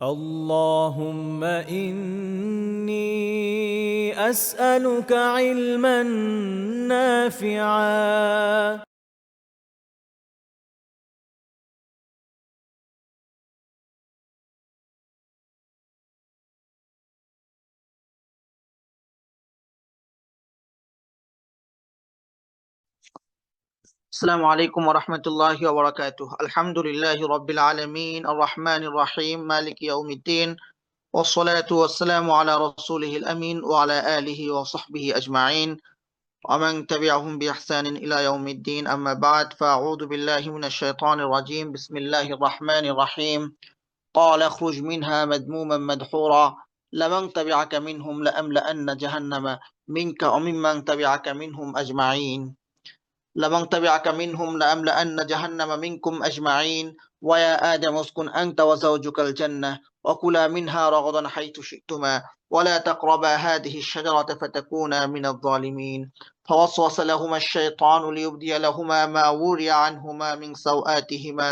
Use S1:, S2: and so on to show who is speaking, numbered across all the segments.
S1: اللهم إني أسألك علما نافعا
S2: السلام عليكم ورحمة الله وبركاته. الحمد لله رب العالمين الرحمن الرحيم مالك يوم الدين، والصلاة والسلام على رسوله الأمين وعلى آله وصحبه أجمعين ومن تبعهم بإحسان إلى يوم الدين. أما بعد، فأعوذ بالله من الشيطان الرجيم. بسم الله الرحمن الرحيم. قال اخرج منها مذموما مدحورا لمن تبعك منهم لأملأن جهنم منك وممن تبعك منهم أجمعين. لمن تبعك منهم لأملأن جهنم منكم أجمعين. ويا آدم اسكن أنت وزوجك الجنة وكلا منها رغدا حيث شئتما ولا تقربا هذه الشجرة فتكونا من الظالمين. فوسوس لهما الشيطان ليبدي لهما ما وري عنهما من سوآتهما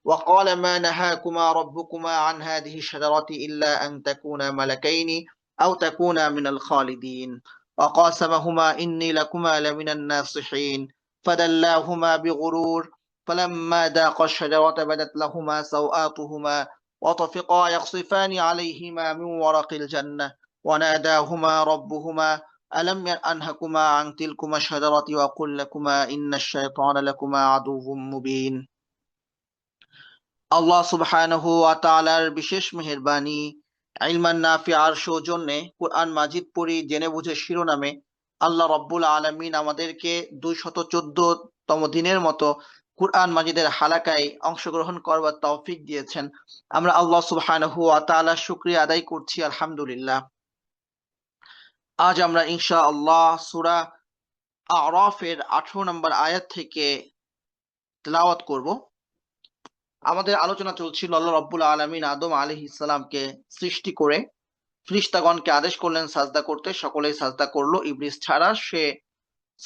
S2: وقال ما نهاكما ربكما عن هذه الشجرة إلا أن تكونا ملكين أو تكونا من الخالدين. وقاسمهما إني لكما لمن الناصحين فدلاهما بغرور فلما ذاقا الشجرة بدت لهما سوآتهما وطفقا يخصفان عليهما من ورق الجنة وناداهما ربهما ألم أنهكما عن تلكما الشجرة وقل لكما إن الشيطان لكما عدو مبين। আল্লাহ সুবহানাহু ওয়া তাআলার বিশেষ মেহেরবানি ইলমান নাফিআর সৌজন্যে কুরআন মাজিদ পড়ি জেনে বুঝে শিরোনামে আল্লাহ রাব্বুল আলামিন আমাদেরকে 214তম দিনের মতো কুরআন মাজিদের হালাকায় অংশগ্রহণ করবার তৌফিক দিয়েছেন। আমরা আল্লাহ সুবহানাহু ওয়া তাআলার শুকরিয়া আদায় করছি, আলহামদুলিল্লাহ। আজ আমরা ইনশাআল্লাহ সূরা আ'রাফের 18 নম্বর আয়াত থেকে তেলাওয়াত করব। আমাদের আলোচনা চলছিল আল্লাহ রাব্বুল আলামিন আদম আলাইহিস সালামকে সৃষ্টি করে ফেরেশতাগণকে আদেশ করলেন সাজদা করতে। সকলেই সাজদা করলো, ইবলিস ছাড়া। সে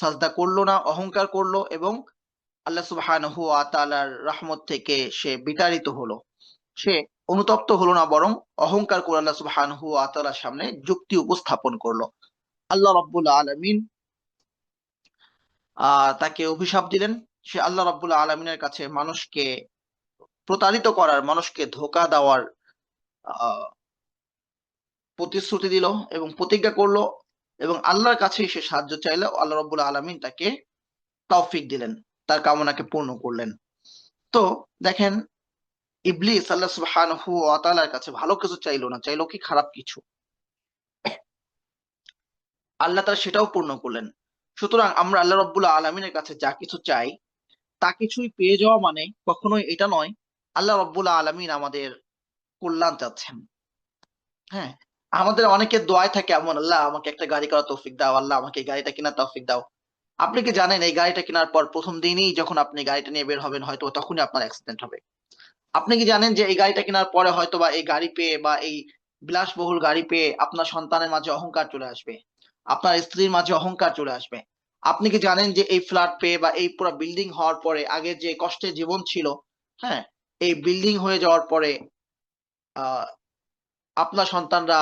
S2: সাজদা করলো না, অহংকার করলো এবং আল্লাহ সুবহানাহু ওয়া তাআলার রহমত থেকে সে বিতাড়িত হলো। সে অনুতপ্ত হলো না, বরং অহংকার করে আল্লাহ সুবহানাহু ওয়া তাআলার সামনে যুক্তি উপস্থাপন করলো। আল্লাহ রাব্বুল আলামিন তাকে অভিশাপ দিলেন। সে আল্লাহ রাব্বুল আলামিনের কাছে মানুষকে প্রতারিত করার, মানুষকে ধোঁকা দেওয়ার প্রতিশ্রুতি দিল এবং প্রতিজ্ঞা করলো এবং আল্লাহর কাছেই সে সাহায্য চাইলো। আল্লাহ রাব্বুল আলামিন তাকে তৌফিক দিলেন, তার কামনাকে পূর্ণ করলেন। তো দেখেন, ইবলিস আল্লাহ সুবহানাহু ওয়া তাআলার কাছে ভালো কিছু চাইলো না, চাইলো কি খারাপ কিছু। আল্লাহ তাআলা সেটাও পূর্ণ করলেন। সুতরাং আমরা আল্লাহ রাব্বুল আলামিনের কাছে যা কিছু চাই তা কিছুই পেয়ে যাওয়া মানে কখনোই এটা নয় আল্লাহ রাব্বুল আলামিন আমাদের কল্যাণ চাচ্ছেন। হ্যাঁ, আমাদের অনেকের দোয়ায় থাকে এমন, আল্লাহ আমাকে একটা গাড়ি করার তৌফিক দাও, আল্লাহ আমাকে এই গাড়িটা কেনার তৌফিক দাও। আপনি কি জানেন এই গাড়িটা কেনার পর প্রথম দিনই যখন আপনি গাড়িটা নিয়ে বের হবেন হয়তো তখনই আপনার অ্যাক্সিডেন্ট হবে। আপনি কি জানেন যে এই গাড়িটা কেনার পরে হয়তোবা এই গাড়ি পেয়ে বা এই বিলাসবহুল গাড়ি পেয়ে আপনার সন্তানের মাঝে অহংকার চলে আসবে, আপনার স্ত্রীর মাঝে অহংকার চলে আসবে। আপনি কি জানেন যে এই ফ্ল্যাট পেয়ে বা এই পুরা বিল্ডিং হওয়ার পরে আগের যে কষ্টের জীবন ছিল, হ্যাঁ, এই বিল্ডিং হয়ে যাওয়ার পরে আহ আপনার সন্তানরা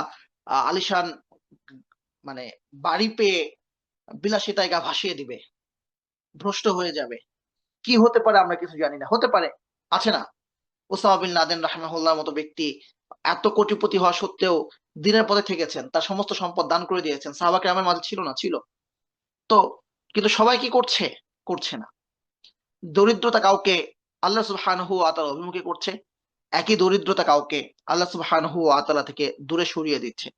S2: আলিশান মানে বাড়ি পেয়ে বিলাসিতায় গা ভাসিয়ে দিবে, ভ্রষ্ট হয়ে যাবে। কি হতে পারে আমরা কিছু জানি না, হতে পারে, আছে না? ওসামা বিন লাদেন রাহিমাহুল্লাহর মতো ব্যক্তি এত কোটিপতি হওয়া সত্ত্বেও দিনের পথে থেকেছেন, তার সমস্ত সম্পদ দান করে দিয়েছেন। সাহাবা কেরামের মাঝে ছিল না? ছিল। তো কিন্তু সবাই কি করছে? করছে না। দরিদ্রতা কাউকে আল্লাহ সুবহানাহু ওয়া তাআলা অভিমুখী করছে, একই দরিদ্রতা কাউকে আল্লাহ সুবহানাহু ওয়া তাআলা থেকে দূরে সরিয়ে দিচ্ছে।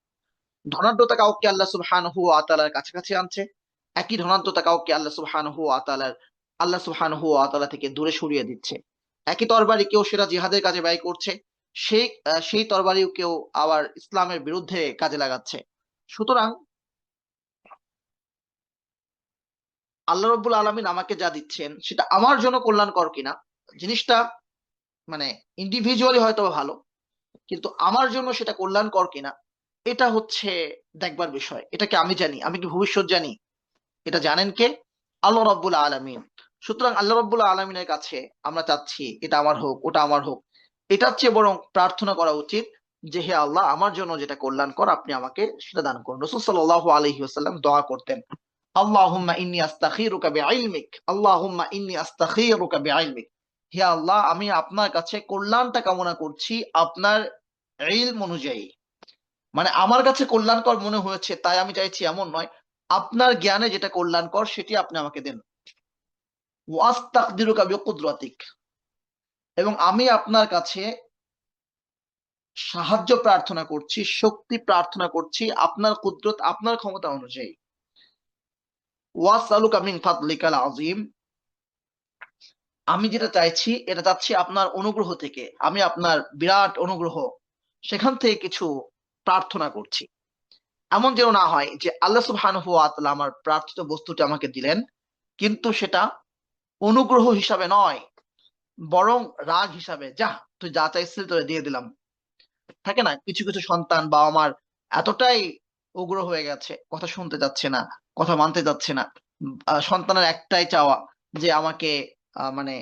S2: ধনাঢ্যতা কাউকে আল্লাহ সুবহানাহু ওয়া তাআলার কাছাকাছি আনছে, একই ধনাঢ্যতা কাউকে আল্লাহ সুবহানাহু ওয়া তাআলা থেকে দূরে সরিয়ে দিচ্ছে। একই তরবারি কেউ সেটা জিহাদের কাজে ব্যয় করছে, সেই তরবারিও কেউ আবার ইসলামের বিরুদ্ধে কাজে লাগাচ্ছে। সুতরাং আল্লাহ রাব্বুল আলামিন আমাকে যা দিচ্ছেন সেটা আমার জন্য কল্যাণকর কিনা, জিনিসটা মানে ইন্ডিভিজুয়ালি হয়তোবা ভালো, কিন্তু আমার জন্য সেটা কল্যাণকর কিনা এটা হচ্ছে দেখবার বিষয়। এটাকে আমি জানি, আমি কি ভবিষ্যৎ জানি? এটা জানেন কে? আল্লাহ রাব্বুল আলামিন। সুতরাং আল্লাহ রাব্বুল আলামিনের কাছে আমরা চাচ্ছি এটা আমার হোক, ওটা আমার হোক, এটার চেয়ে বরং প্রার্থনা করা উচিত যে হে আল্লাহ আমার জন্য যেটা কল্যাণকর আপনি আমাকে সেটা দান করুন। রাসূল সাল্লাল্লাহু আলাইহি ওয়াসাল্লাম দোয়া করতেন, আল্লাহুম্মা ইন্নী আস্তাখিরুকা বিইলমিক, আল্লাহুম্মা ইন্নী আস্তাখিরুকা বিইলমিক। হে আল্লাহ আমি আপনার কাছে কল্যাণটা কামনা করছি আপনার ইলম অনুযায়ী। মানে আমার কাছে কল্যাণকর মনে হয়েছে তাই আমি চাইছি এমন নয়। আপনার জ্ঞানে যেটা কল্যাণকর সেটি আপনি আমাকে দেন। ওয়াস্তাকদিরুকা বিকুদরাতিক, এবং আমি আপনার কাছে সাহায্য প্রার্থনা করছি, শক্তি প্রার্থনা করছি আপনার কুদরত, আপনার ক্ষমতা অনুযায়ী। ওয়াসআলুকা মিন ফাদলিকাল আযীম, আমি যেটা চাইছি এটা চাচ্ছি আপনার অনুগ্রহ থেকে। আমি আপনার বিরাট অনুগ্রহ সেখান থেকে কিছু প্রার্থনা করছি। এমন যেন না হয় যে আল্লাহ সুবহানাহু ওয়া তাআলা আমার প্রার্থিত বস্তুটি আমাকে দিলেন, কিন্তু সেটা অনুগ্রহ হিসাবে নয়, বরং রাগ হিসাবে, যাহ তুই যা চাইছিলি তোরে দিয়ে দিলাম। থাকে না কিছু কিছু সন্তান বাবা মার এতটাই উগ্র হয়ে গেছে, কথা শুনতে যাচ্ছে না, কথা মানতে যাচ্ছে না। সন্তানের একটাই চাওয়া যে আমাকে মানে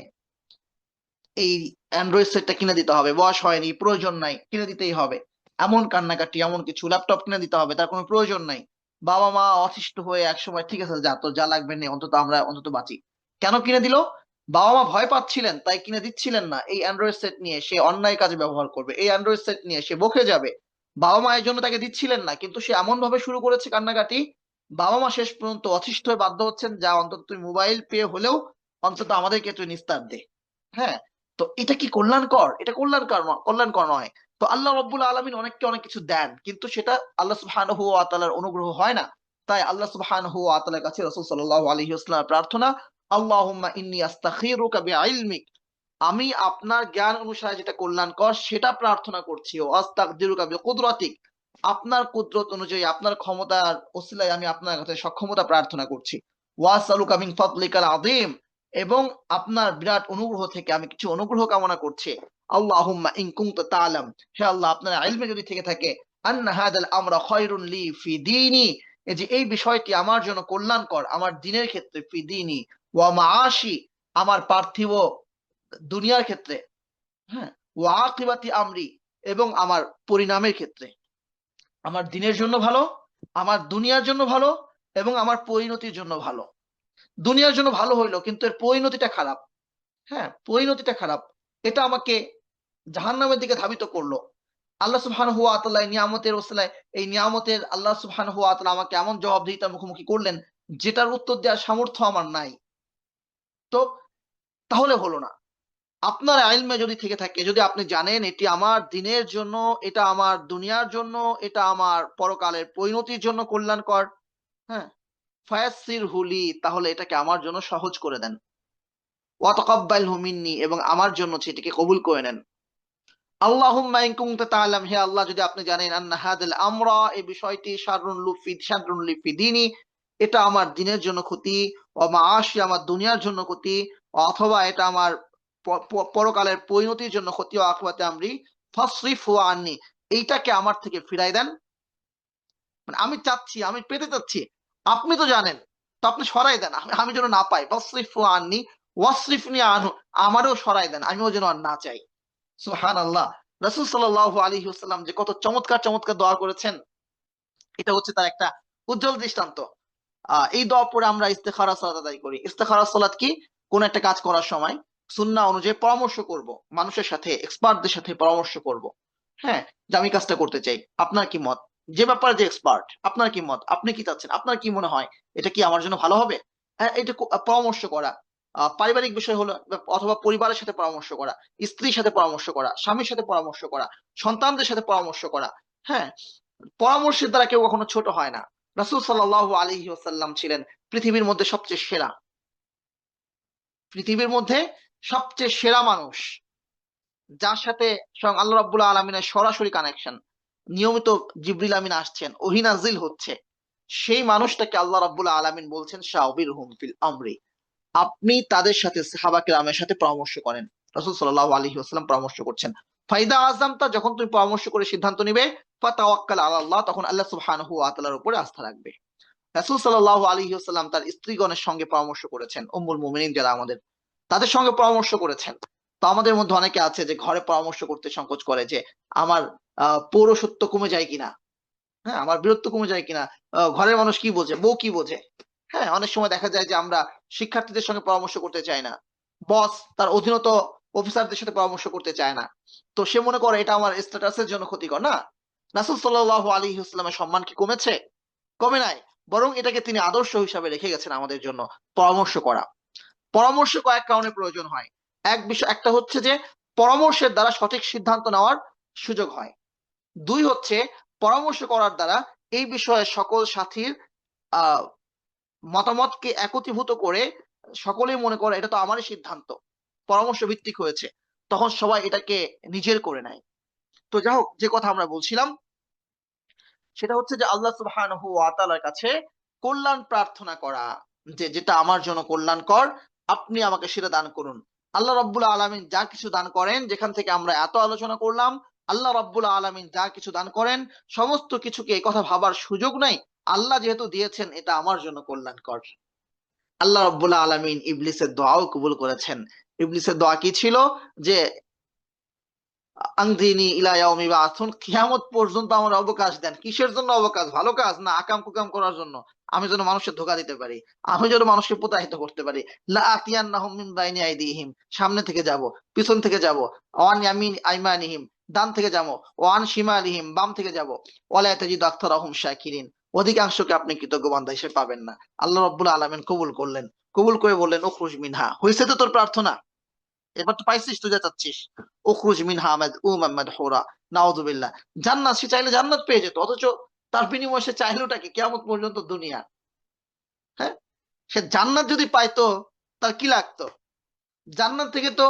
S2: এই অ্যান্ড্রয়েড সেটটা কিনে দিতে হবে, বয়স হয়নি, প্রয়োজন নাই, কিনে দিতেই হবে। এমন কান্নাকাটি, এমন কিছু ল্যাপটপ কিনে দিতে হবে, তার কোনো প্রয়োজন নাই। বাবা মা অতিষ্ঠ হয়ে একসময় ঠিক আছে যা তোর যা লাগবে নে, অন্তত আমরা অন্তত বাঁচি। কেন কিনে দিল? বাবা মা ভয় পাচ্ছিলেন তাই কিনে দিচ্ছিলেন না। এই অ্যান্ড্রয়েড সেট নিয়ে সে অন্যায় কাজে ব্যবহার করবে, এই অ্যান্ড্রয়েড সেট নিয়ে সে বকে যাবে। বাবা মা এর জন্য তাকে দিচ্ছিলেন না, কিন্তু সে এমন ভাবে শুরু করেছে কান্নাকাটি, বাবা মা শেষ পর্যন্ত অতিষ্ঠ হয়ে বাধ্য হচ্ছেন, যা অন্তত তুই মোবাইল পেয়ে হলেও অন্তত আমাদেরকে তুই নিস্তার দে। হ্যাঁ, তো এটা কি কল্যাণকর? এটা কল্যাণকর নয়। তো আল্লাহ রাব্বুল আলামিন অনেককে অনেক কিছু দেন, কিন্তু সেটা আল্লাহ সুবহানাহু ওয়া তাআলার অনুগ্রহ হয় না। তাই আল্লাহ সুবহানাহু ওয়া তাআলার কাছে রাসূল সাল্লাল্লাহু আলাইহি ওয়াসাল্লামের প্রার্থনা, আল্লাহুম্মা ইন্নী আস্তাখিরুকা বিইলমিক, আমি আপনার জ্ঞান অনুসারে যেটা কল্যাণকর সেটা প্রার্থনা করছি। ও আস্তাকদিরুকা বিকুদরাতিক, আপনার কুদরত অনুযায়ী আপনার ক্ষমতার ওসিলায় আমি আপনার কাছে সক্ষমতা প্রার্থনা করছি। ওয়াসআলুকা মিন ফাদলিকাল আযীম, এবং আপনার বিরাট অনুগ্রহ থেকে আমি কিছু অনুগ্রহ কামনা করছি। আল্লাহুম্মা ইন কুনতা তা'লাম, হে আল্লাহ আপনার ইলমে যদি থেকে থাকে, আন্না হাদাল আমরা খায়রুন লি ফি দীনি, এই যে এই বিষয়টি আমার জন্য কল্যাণকর আমার দ্বীনের ক্ষেত্রে, ফি দীনি ওয়া মাআশি, আমার পার্থিব দুনিয়ার ক্ষেত্রে, হ্যাঁ, ওয়া আকিবাতি আমরি, এবং আমার পরিণামের ক্ষেত্রে। আমার দ্বীনের জন্য ভালো, আমার দুনিয়ার জন্য ভালো, এবং আমার পরিণতির জন্য ভালো। দুনিয়ার জন্য ভালো হইলো কিন্তু এর পরিণতিটা খারাপ। হ্যাঁ, পরিণতিটা খারাপ। এটা আমাকে জাহান্নামের দিকে ধাবিত করলো। আল্লাহ সুবহানাহু ওয়া তাআলা এই নিয়ামতের ওসিলায়, এই নিয়ামতের আল্লাহ সুবহানাহু ওয়া তাআলা আমাকে এমন জবাবদিহিতার মুখোমুখি করলেন যেটার উত্তর দেওয়ার সামর্থ্য আমার নাই। তো তাহলে হলো না। আপনার ইলমে যদি থেকে থাকে, যদি আপনি জানেন এটি আমার দ্বীনের জন্য, এটা আমার দুনিয়ার জন্য, এটা আমার পরকালের পরিণতির জন্য কল্যাণকর, হ্যাঁ, ফায়াসসিরহু লি, তাহলে এটাকে আমার জন্য সহজ করে দেন। ওয়া তাকাব্বালহু মিন্নি, এবং আমার জন্য সেটিকে কবুল করে নেন। আল্লাহুম্মা ইন কুনতা তা'লাম, হে আল্লাহ যদি আপনি জানেন, আন্না হাদাল আমরা, এই বিষয়টি শাররুন লি ফি দীনি, এটা আমার দ্বীনের জন্য ক্ষতি, ওয়া মাআশি, আমার দুনিয়ার জন্য ক্ষতি, অথবা এটা আমার পরকালের পরিণতির জন্য ক্ষতি, ওয়া আখিরাতি আমরি ফাসরিফহু আন্নি, এইটাকে আমার থেকে ফিরাই দেন। মানে আমি চাচ্ছি, আমি পেতে চাচ্ছি, আপনি তো জানেন, তো আপনি সরাই দেন, আমি যেন না পাই। ফাসরিফহু আন্নি ওয়াসরিফনি আনহু, আমারও সরাই দেন, আমিও যেন আর না চাই। সুবহানাল্লাহ। রাসূল সাল্লাল্লাহু আলাইহি ওয়াসাল্লাম যে কত চমৎকার চমৎকার দোয়া করেছেন, এটা হচ্ছে তার একটা উজ্জ্বল দৃষ্টান্ত। এই দোয়া পড়ে আমরা ইস্তেখারা সালাত আদায় করি। ইস্তেখারা সালাত কি? কোন একটা কাজ করার সময় সুন্নাহ অনুযায়ী পরামর্শ করব। মানুষের সাথে, এক্সপার্টদের সাথে পরামর্শ করব। হ্যাঁ? যে আমি কাজটা করতে চাই। আপনার কি মত? যে ব্যাপারে যে এক্সপার্ট, আপনার কি মত? আপনি কি চাচ্ছেন? আপনার কি মনে হয়? এটা কি আমার জন্য ভালো হবে? হ্যাঁ, এটা পরামর্শ করা। পারিবারিক বিষয় হলো, অথবা পরিবারের সাথে পরামর্শ করা, স্ত্রীর সাথে পরামর্শ করা, স্বামীর সাথে পরামর্শ করা, সন্তানদের সাথে পরামর্শ করা। হ্যাঁ? পরামর্শের দ্বারা কেউ কখনো ছোট হয় না। রাসূল সাল্লাল্লাহু আলাইহি ওয়াসাল্লাম ছিলেন পৃথিবীর মধ্যে সবচেয়ে সেরা। পৃথিবীর মধ্যে সবচেয়ে সেরা মানুষ। যার সাথে স্বয়ং আল্লাহ রাব্বুল আলামিনের সরাসরি কানেকশন। নিয়মিত জিবরিল আমিন আসছেন, ওহী নাযিল হচ্ছে। সেই মানুষটাকে আল্লাহ রাব্বুল আলামিন বলছেন শাওবিরহুম ফিল আমরি। আপনি তাদের সাথে, সাহাবা কিরামের সাথে পরামর্শ করেন। রাসূল সাল্লাল্লাহু আলাইহি ওয়াসাল্লাম পরামর্শ করছেন। ফাইদা আযামতা, যখন তুমি পরামর্শ করে সিদ্ধান্ত নিবে, ফাতাওয়াক্কাল আলাল্লাহ, তখন আল্লাহ সুবহানাহু ওয়া তাআলার উপরে আস্থা রাখবে। রাসূল সাল্লাল্লাহু আলাইহি ওয়াসাল্লাম তার স্ত্রীগণের সঙ্গে পরামর্শ করেছেন। উম্মুল মুমিনিন যারা আমাদের, তাদের সঙ্গে পরামর্শ করেছেন। তো আমাদের মধ্যে অনেকে আছে যে ঘরে পরামর্শ করতে সংকোচ করে যে আমার পৌরসত্ব কমে যায় কিনা, হ্যাঁ, আমার বীরত্ব কমে যায় কিনা, ঘরের মানুষ কি বোঝে, বউ কি বোঝে। হ্যাঁ, অনেক সময় দেখা যায় যে আমরা শিক্ষার্থীদের সঙ্গে পরামর্শ করতে চাই না। বস তার অধীনত অফিসারদের সাথে পরামর্শ করতে চায় না। তো সে মনে করে এটা আমার স্ট্যাটাসের জন্য ক্ষতিকর। না, রাসূল সাল্লাল্লাহু আলাইহি ওয়াসাল্লামের সম্মান কি কমেছে? কমে নাই। বরং এটাকে তিনি আদর্শ হিসাবে রেখে গেছেন আমাদের জন্য পরামর্শ করা। পরামর্শ কয়েক কারণে প্রয়োজন হয়। একটা হচ্ছে যে পরামর্শের দ্বারা সঠিক সিদ্ধান্ত নেওয়ার সুযোগ হয়। ২ হচ্ছে পরামর্শ করার দ্বারা এই বিষয়ে সকল সাথীর আ মতামতকে একত্রীভূত করে সকলেই মনে করে এটা তো আমারই সিদ্ধান্ত। পরামর্শ ভিত্তিক হয়েছে। তখন সবাই এটাকে নিজের করে নেয়। তো যাই হোক, যে কথা আমরা বলছিলাম সেটা হচ্ছে যে আল্লাহ সুবহানাহু ওয়া তাআলার কাছে কল্যাণ প্রার্থনা করা, যে যেটা আমার জন্য কল্যাণকর আপনি আমাকে সেটা দান করুন। আল্লাহ রাব্বুল আলামিন যা কিছু দান করেন, যেখান থেকে আমরা এত আলোচনা করলাম, আল্লাহ রাব্বুল আলামিন যা কিছু দান করেন সমস্ত কিছুকে এই কথা ভাবার সুযোগ নাই। আল্লাহ যেহেতু দিয়েছেন এটা আমার জন্য কল্যাণকর। আল্লাহ রাব্বুল আলামিন ইবলিসের দোয়াও কবুল করেছেন। ইবলিসের দোয়া কি ছিল? যে আনজিনি ইলা ইয়াউমি ইবআসুন, কিয়ামত পর্যন্ত আমার অবকাশ দেন। কিসের জন্য অবকাশ? ভালো কাজ না আকাম-কুকাম করার জন্য? আমি যেন মানুষের ধোঁকা দিতে পারি। আমি যেন মানুষকে প্রতারিত করতে পারি। লা আতিয়ান্নাহুম মিন বাইনি আইদিহিম, সামনে থেকে যাব, পিছন থেকে যাব। ওয়ান ইয়ামিন আইমানিহিম, ডান থেকে যাব। ওয়ান শিমালিহিম, বাম থেকে যাব। ওয়ালা তাজিদু আকতারাহুম শাকিরিন, অধিকাংশকে আপনি কৃতজ্ঞ বান্দা হিসেবে পাবেন না। আল্লাহ রাব্বুল আলামিন কবুল করলেন। কবুল করে বললেন উখরুজ মিনহা। হইছে তো তোর প্রার্থনা? এবার তো পাইছিস, তুই যা চাচ্ছিস। উখরুজ মিনহা মাদউমান মাদহুরা। নাউযুবিল্লাহ। জান্নাত, সে চাইলে জান্নাত পেয়ে যেত। অথচ তার বিনিময়ে সে চাইলোটা কি? কিয়ামত পর্যন্ত দুনিয়া। হ্যাঁ? সে জান্নাত যদি পাইতো তার কি লাগতো? জান্নাত থেকে তো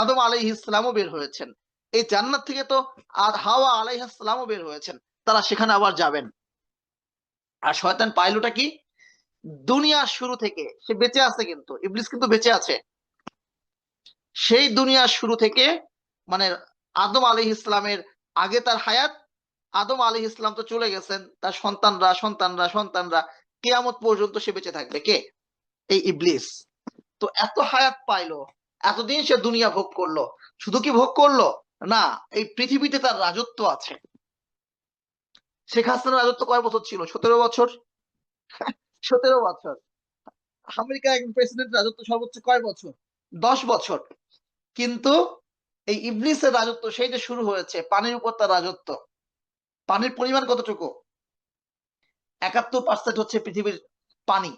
S2: আদম আলাইহিস সালামও বের হয়েছেন। এই জান্নাত থেকে তো আর হাওয়া আলাইহিস সালামও বের হয়েছেন। তারা সেখানে আবার যাবেন। আর শয়তান পাইলোটা কি? দুনিয়ার শুরু থেকে সে বেঁচে আছে, কিন্তু ইবলিস কিন্তু বেঁচে আছে। সেই দুনিয়ার শুরু থেকে, মানে আদম আলাইহিস ইসলামের আগে তার হায়াত, আদম আলাইহিস ইসলাম তো চলে গেছেন, তার সন্তানরা সন্তানরা সন্তানরা কিয়ামত পর্যন্ত সে বেঁচে থাকবে। কে? এই ইবলিস। তো এত হায়াত পাইলো, এতদিন সে দুনিয়া ভোগ করলো। শুধু কি ভোগ করলো? না, এই পৃথিবীতে তার রাজত্ব আছে। শেখ হাসিনার রাজত্ব কয় বছর ছিল? ১৭ বছর। ১৭ বছর। আমেরিকার একজন প্রেসিডেন্ট রাজত্ব সর্বোচ্চ কয় বছর? ১০ বছর। কিন্তু এই ইবলিসের রাজত্ব সেই যে শুরু হয়েছে, পানির উপর তার রাজত্ব। পানির পরিমাণ কতটুকু? ৭১% হচ্ছে পৃথিবীর পানি।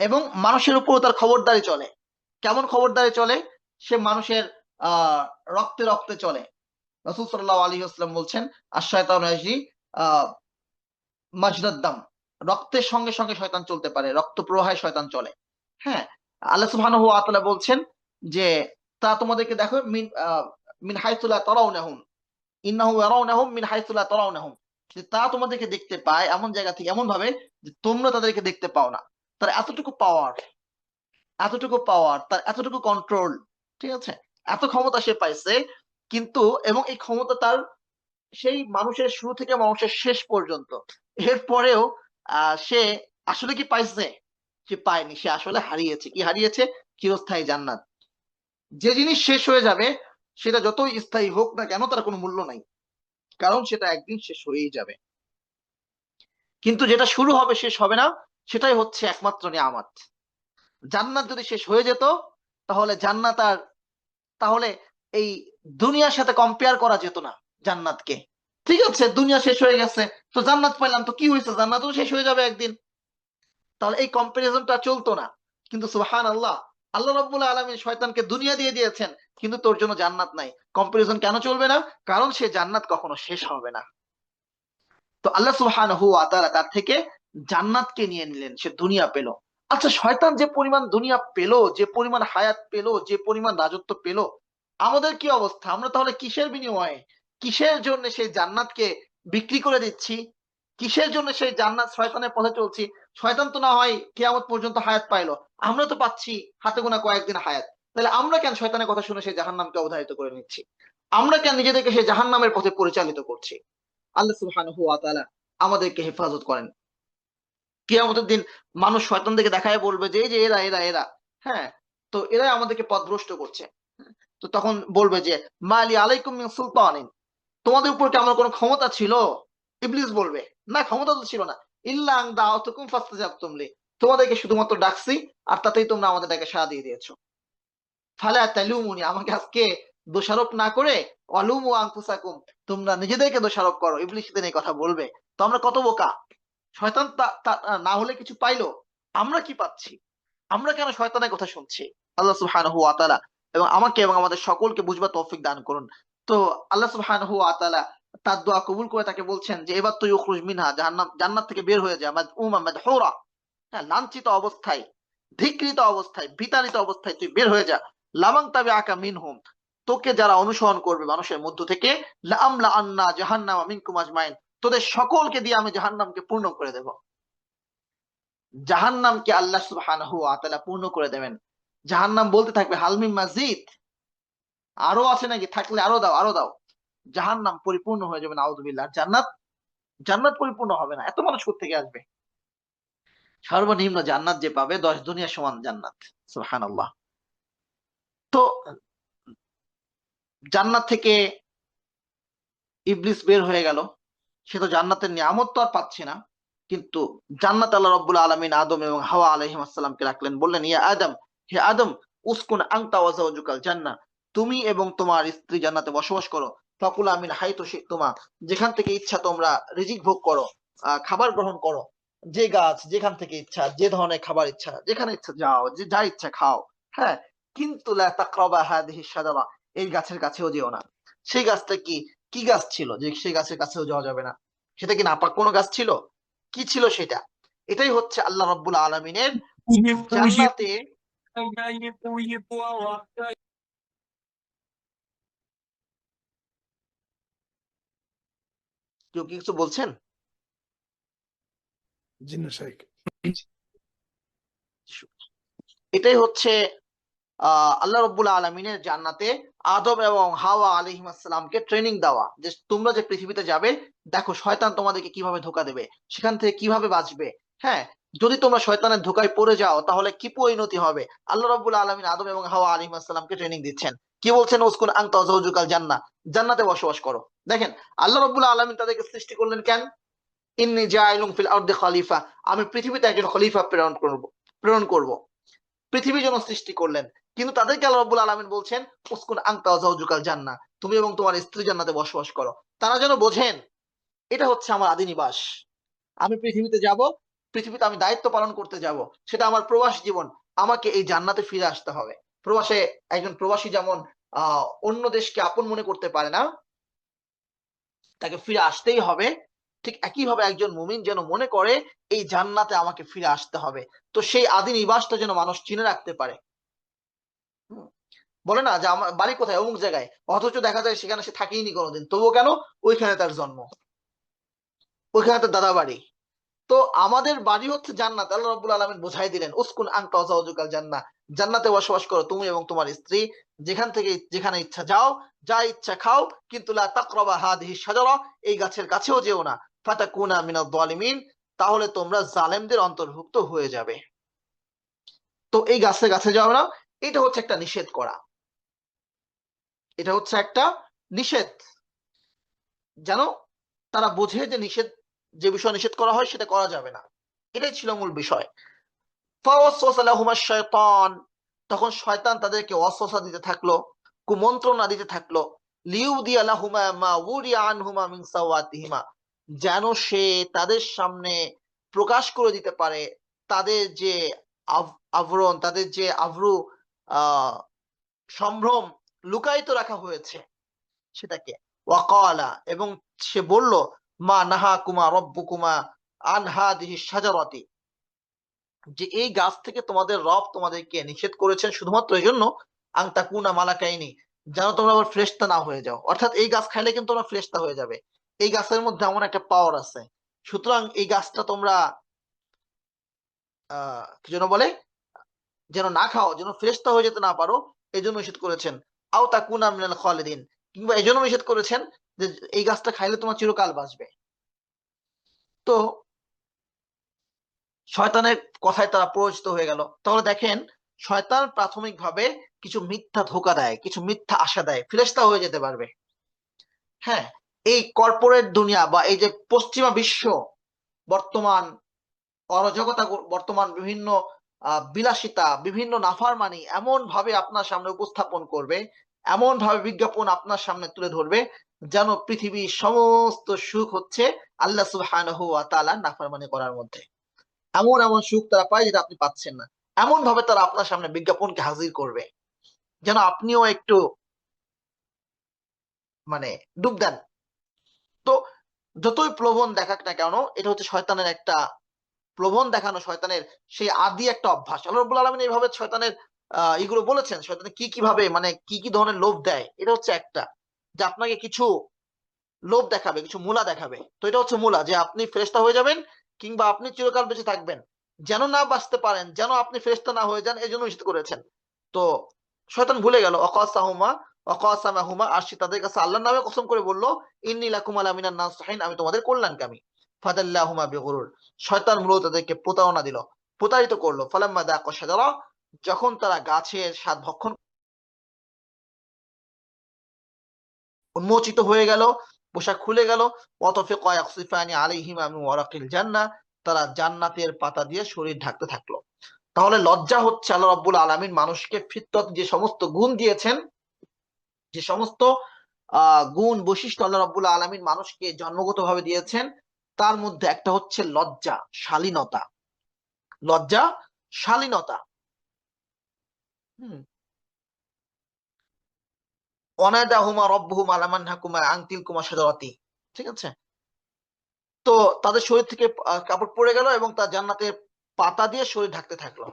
S2: এবং মানুষের উপরও তার খবরদারি চলে। কেমন খবরদারি চলে? সে মানুষের রক্তে রক্তে চলে। রাসূল সাল্লাল্লাহু আলাইহি ওয়াসাল্লাম বলছেন, আশ-শায়তানু ইয়াজরি আ মাজরাদ দাম। রক্তের সঙ্গে সঙ্গে শয়তান চলতে পারে। রক্ত প্রবাহে শয়তান চলে। হ্যাঁ? আল্লাহ সুবহানাহু ওয়া তাআলা বলছেন যে তা তোমাদেরকে দেখো মিন হাইসু লা তারাউনাহুম ইন্নাহু ইয়ারাউনাহুম মিন হাইসু লা তারাউনাহুম, যে তারা তোমাদেরকে দেখতে পায় এমন জায়গা থেকে, এমন ভাবে যে তোমরা তাদেরকে দেখতে পাও না। তার এতটুকু পাওয়ার, এতটুকু পাওয়ার, তার এতটুকু কন্ট্রোল। ঠিক আছে? এত ক্ষমতা সে পাইছে, কিন্তু এবং এই ক্ষমতা তার সেই মানুষের শুরু থেকে মানুষের শেষ পর্যন্ত। এরপরেও সে আসলে কি পাইছে? সে পায়নি। সে আসলে হারিয়েছে। কি হারিয়েছে? চিরস্থায়ী জান্নাত। যে জিনিস শেষ হয়ে যাবে সেটা যতই স্থায়ী হোক না কেন তার কোনো মূল্য নাই। কারণ সেটা একদিন শেষ হয়েই যাবে। কিন্তু যেটা শুরু হবে শেষ হবে না, সেটাই হচ্ছে একমাত্র নিয়ামত। জান্নাত যদি শেষ হয়ে যেত, তাহলে জান্নাত আর, তাহলে এই দুনিয়ার সাথে কম্পেয়ার করা যেত না জান্নাতকে। ঠিক আছে, দুনিয়া শেষ হয়ে গেছে, তো জান্নাত পাইলাম, তো কি হয়েছে? জান্নাতও শেষ হয়ে যাবে একদিন। তাহলে এই কম্পারিজনটা চলতো না। কিন্তু সুবহানাল্লাহ, আল্লাহ রাব্বুল আলামিন শয়তানকে দুনিয়া দিয়ে দিয়েছেন, কিন্তু তোর জন্য জান্নাত নাই। কম্পারিজন কেন চলবে না? কারণ সে জান্নাত কখনো শেষ হবে না। তো আল্লাহ সুবহানাহু ওয়া তাআলা তার থেকে জান্নাতকে নিয়ে নিলেন, সে দুনিয়া পেল। আচ্ছা, শয়তান যে পরিমাণ দুনিয়া পেল, যে পরিমাণ হায়াত পেল, যে পরিমাণ রাজত্ব পেল, আমাদের কি অবস্থা? আমরা তাহলে কিসের বিনিময়ে, কিসের জন্য সেই জান্নাতকে বিক্রি করে দিচ্ছি? কিসের জন্য সেই জান্নাত শয়তানের পথে চলছি? শয়তান তো না হয় কিয়ামত পর্যন্ত হায়াত পাইলো, আমরা তো পাচ্ছি হাতে গোনা কয়েকদিন হায়াত। তাহলে আমরা কেন শয়তানের কথা শুনে সেই জাহান্নামকে অবধারিত করে নিচ্ছি? আমরা কেন নিজেদেরকে সেই জাহান্নামের পথে পরিচালিত করছি? আল্লাহ সুবহানাহু ওয়া তাআলা আমাদেরকে হেফাজত করেন। কিয়ামতের দিন মানুষ শয়তানদেরকে দেখায় বলবে যে এই যে এরা এরা এরা, হ্যাঁ, তো এরাই আমাদেরকে পথভ্রষ্ট করছে। তো তখন বলবে যে মালি আলাইকুম মিন সুলতানিন, তোমাদের উপর কি আমার কোনো ক্ষমতা ছিল? ইবলিস বলবে না, ক্ষমতা তো ছিল না। ইল্লা আন দাআতুকুম ফাস্তাজাবতুম লি, তোমাদেরকে শুধুমাত্র ডাকছি আর তাতেই তোমরা আমাদের ডাকে সাড়া দিয়ে দিয়েছো। ফালা তালুমুনি, আমাকে আজকে দোষারোপ না করে অলুমু আনফুসাকুম, তোমরা নিজেদেরকে দোষারোপ করো। ইবলিস সেদিন এই কথা বলবে। তো আমরা কত বোকা! শয়তান না হলে কিছু পাইলো, আমরা কি পাচ্ছি? আমরা কেন শয়তানের কথা শুনছি? আল্লাহ সুবহানাহু ওয়া তাআলা এবং আমাকে এবং আমাদের সকলকে বুঝবার তৌফিক দান করুন। তো আল্লাহ সুবহানাহু ওয়া তাআলা তার দোয়া কবুল করে তাকে বলছেন যে এবার তো ইউখরুজ মিনহা, জান্নাত থেকে বের হয়ে যা, মাদউমা মাদহুরা, হ্যাঁ, লাঞ্ছিত অবস্থায়, ধিক্কৃত অবস্থায়, বিতাড়িত অবস্থায় তুই বের হয়ে যা। লামান তাবিআকা মিনহুম, তোকে যারা অনুসরণ করবে মানুষের মধ্য থেকে, লাআমলা আন্না জাহান্নামা মিনকুম আজমাইন, তোদের সকলকে দিয়ে আমি জাহান্নামকে পূর্ণ করে দেব। জাহান্নামকে আল্লাহ সুবহানাহু ওয়া তাআলা পূর্ণ করে দেবেন। জাহান্নাম বলতে থাকবে হালমিন মাজিদ, আরো আছে নাকি? থাকলে আরো দাও, আরো দাও। জাহান্নাম পরিপূর্ণ হয়ে যাবে, নাউযুবিল্লাহ। জান্নাত পরিপূর্ণ হবে না। এত মানুষ কোত্থেকে আসবে? সর্বনিম্ন জান্নাত যে পাবে 10 দুনিয়া সমান জান্নাত। সুবহানাল্লাহ। তো জান্নাত থেকে ইবলিস বের হয়ে গেল। সে তো জান্নাতের নিয়ামত তো আর পাচ্ছে না। কিন্তু জান্নাত আল্লাহ রাব্বুল আলামিন আদম এবং হাওয়া আলাইহিস সালামকে রাখলেন। বললেন, ইয়া আদম, হে আদম, উসকুন আনতা ওয়া যাওজুকাল জান্নাহ, তুমি এবং তোমার স্ত্রী জান্নাতে বসবাস করো। ফাকুলা মিন হাইতু শি'তুমা, যেখান থেকে ইচ্ছা তোমরা রিজিক ভোগ করো, খাবার গ্রহণ করো। যে গাছ যেখান থেকে ইচ্ছা, যে ধরনের খাবার ইচ্ছা, যেখানে ইচ্ছা যাও, যে যা ইচ্ছা খাও। হ্যাঁ, কিন্তু লা তাকরাবা হাদিহি শাজারা, এই গাছের কাছেও যেও না। সেই গাছটা কি? কি গাছ ছিল যে সেই গাছের কাছেও যাওয়া যাবে না? সেটা কি নাপাক কোনো গাছ ছিল? কি ছিল সেটা? এটাই হচ্ছে আল্লাহ রাব্বুল আলামিনের জান্নাতে। কেউ কি কিছু বলছেন?
S3: জি না শাইখ।
S2: এটাই হচ্ছে আল্লাহ রাব্বুল আলামিনের জান্নাতে আদম এবং হাওয়া আলাইহিস সালামকে ট্রেনিং দেওয়া, যে তোমরা যে পৃথিবীতে যাবে, দেখো শয়তান তোমাদেরকে কিভাবে ধোঁকা দেবে, সেখান থেকে কিভাবে বাঁচবে। হ্যাঁ, যদি তোমরা শয়তানের ধোঁকায় পড়ে যাও তাহলে কি পরিণতি হবে। আল্লাহ রাব্বুল আলামিন আদম এবং হাওয়া আলাইহিস সালামকে ট্রেনিং দিচ্ছেন। কি বলছেন? উসকুন আনতা ওয়া যাওজুকাল জান্নাহ, জান্নাতে বসবাস করো। দেখেন, আল্লাহ রাব্বুল আলামিন তাদেরকে সৃষ্টি করলেন কেন? ইন্নী জাইলুন ফিল আরদি খলিফা, আমি পৃথিবীতে একজন খলিফা প্রেরণ করব। পৃথিবীর জন্য সৃষ্টি করলেন। কিন্তু তাদেরকে আল্লাহ রাব্বুল আলামিন বলছেন, উসকুন আনতা ওয়া যাওজুকাল জান্নাহ, তুমি এবং তোমার স্ত্রী জান্নাতে বসবাস করো। তারা যেন বোঝেন এটা হচ্ছে আমার আদি নিবাস। আমি পৃথিবীতে যাব, পৃথিবীতে আমি দায়িত্ব পালন করতে যাব। সেটা আমার প্রবাস জীবন। আমাকে এই জান্নাতে ফিরে আসতে হবে। প্রবাসে একজন প্রবাসী যেমন অন্য দেশকে আপন মনে করতে পারে না, তাকে ফিরে আসতেই হবে। ঠিক একইভাবে একজন মুমিন যেন মনে করে এই জান্নাতে আমাকে ফিরে আসতে হবে। তো সেই আদি নিবাসটা যেন মানুষ চিনে রাখতে পারে। হুম, বলে না যে আমার বাড়ি কোথায়? অমুক জায়গায়। অথচ দেখা যায় সেখানে সে থাকেইনি কোনোদিন। তবুও কেন? ওইখানে তার জন্ম, ওইখানে তার দাদা বাড়ি। তো আমাদের বাড়ি হচ্ছে জান্নাত। আল্লাহ রাব্বুল আলামিন বুঝাই দিলেন, উসকুন আনতা ওয়া যাওজুকাল জান্নাহ, জান্নাতে বসবাস করো তুমি এবং তোমার স্ত্রী। যেখান থেকে যেখানে ইচ্ছা যাও, যা ইচ্ছা খাও, কিন্তু লা তাকরাবা হাদিহি শাজারা, এই গাছের কাছেও যেও না। ফাতাকুনা মিনাজ জালিমিন, তাহলে তোমরা জালেমদের অন্তর্ভুক্ত হয়ে যাবে। তো এই গাছের কাছে যাও না, এটা হচ্ছে একটা নিষেধ করা। এটা হচ্ছে একটা নিষেধ, যেন তারা বোঝে যে নিষেধ, যে বিষয় নিষেধ করা হয় সেটা করা যাবে না। এটাই ছিল মূল বিষয়। ফাওয়াসওয়াসা লাহুমাশ শায়তান, তখন শয়তান তাদেরকে ওয়াসওয়াসা দিতে থাকলো, কুমন্ত্রণা দিতে থাকলো। লিউদিয়া লাহুমা মা উরিয়া আনহুমা মিন সাওয়াতিহিমা, যেন সে তাদের সামনে প্রকাশ করে দিতে পারে তাদের যে আবরণ, তাদের যে আভ্রু, আহ সম্ভ্রম লুকায়িত রাখা হয়েছে সেটাকে। ওয়াকালা, এবং সে বলল, মা নাহাকুমা রব্বুকুমা আন হাদিহি শাজারাতি, যে এই গাছ থেকে তোমাদের রব তোমাদেরকে নিষেধ করেছেন শুধুমাত্র এই জন্য, আন তাকুনা মালাকাইনি, যেন তোমরা আবার ফ্রেশতা না হয়ে যাও। অর্থাৎ এই গাছ খাইলে কিন্তু তোমরা ফ্রেশতা হয়ে যাবে। এই গাছের মধ্যে এমন একটা পাওয়ার আছে। সুতরাং এই গাছটা তোমরা কি যেন বলে, যেন না খাও, যেন ফ্রেশতা হয়ে যেতে না পারো, এই জন্য নিষেধ করেছেন। আও তাকুনা মিনাল খালিদিন, কিংবা এই জন্য নিষেধ করেছেন যে এই গাছটা খাইলে তোমার চিরকাল বাঁচবে। তো শয়তানের কথায় তারা প্ররোচিত হয়ে গেল। তাহলে দেখেন, শয়তান প্রাথমিকভাবে কিছু মিথ্যা ধোঁকা দেয়, কিছু মিথ্যা আশা দেয়, ফেরেশতা হয়ে যেতে পারবে। হ্যাঁ, এই কর্পোরেট দুনিয়া বা এই যে পশ্চিমা বিশ্ব বর্তমান অরাজকতা, বর্তমান বিভিন্ন বিলাসিতা, বিভিন্ন নাফরমানি এমন ভাবে আপনার সামনে উপস্থাপন করবে, এমন ভাবে বিজ্ঞাপন আপনার সামনে তুলে ধরবে, যেন পৃথিবীর সমস্ত সুখ হচ্ছে আল্লাহ সুবহানাহু ওয়া তাআলার নাফরমানি করার মধ্যে। এমন এমন সুখ তারা পায় যেটা আপনি পাচ্ছেন না। এমন ভাবে তারা আপনার সামনে বিজ্ঞাপনকে হাজির করবে, যেন আপনিও একটু মানে ডুব দেন। তো যতই প্রলোভন দেখাক না কেন, এটা হচ্ছে শয়তানের একটা প্রলোভন দেখানো, শয়তানের সেই আদি একটা অভ্যাস। আল্লাহ রাব্বুল আলামিন এইভাবে শয়তানের এগুলো বলেছেন, শয়তান কি ভাবে মানে কি ধরনের লোভ দেয়। এটা হচ্ছে একটা, যে আপনাকে কিছু লোভ দেখাবে, কিছু মূলা দেখাবে। তো এটা হচ্ছে মূলা, যে আপনি ফেরেশতা হয়ে যাবেন কিংবা আপনি চিরকাল বেঁচে থাকবেন। যেন না বাঁচতে পারেন, যেন আপনি ফেরেশতা না হয়ে যান, এজন্য নিষেধ করেছেন। তো শয়তান ভুলে গেল, অকাসামাহুমা, আর সে তাদের কাছে আল্লাহর নামে কসম করে বলল, ইন্নী লাকুম আলা মিনান নাসিহিন, আমি তোমাদের কল্যাণকামী। ফাদাল্লাহুমা বিগুরুর, শয়তান মূলত তাদেরকে প্রতারণা দিল, প্রতারিত করলো। ফালাম্মা যাকা শাজারা, যখন তারা গাছের স্বাদ ভক্ষণ উন্মোচিত হয়ে গেল, পোশাক খুলে গেল, ওয়াতাফিকা ইয়াখসিফানি আলাইহিমা মিন ওয়ারাকিল জান্নাহ, তারা জান্নাতের পাতা দিয়ে শরীর ঢাকতে থাকলো। তাহলে লজ্জা হচ্ছে আল্লাহ রাব্বুল আলামিন মানুষকে ফিতরত যে সমস্ত গুণ দিয়েছেন, যে সমস্ত গুণ বৈশিষ্ট্য আল্লাহ রাব্বুল আলামিন মানুষকে জন্মগতভাবে দিয়েছেন, তার মধ্যে একটা হচ্ছে লজ্জা, শালীনতা। লজ্জা, শালীনতা। হুম। ওয়ানাদাহুমা রাব্বুহুমা আলাম আনহাকুমা আন তিলকুমা শাজারাতি। ঠিক আছে? তো তাদের শরীর থেকে কাপড় পড়ে গেল এবং তার জান্নাতের পাতা দিয়ে শরীর ঢাকতে থাকলো।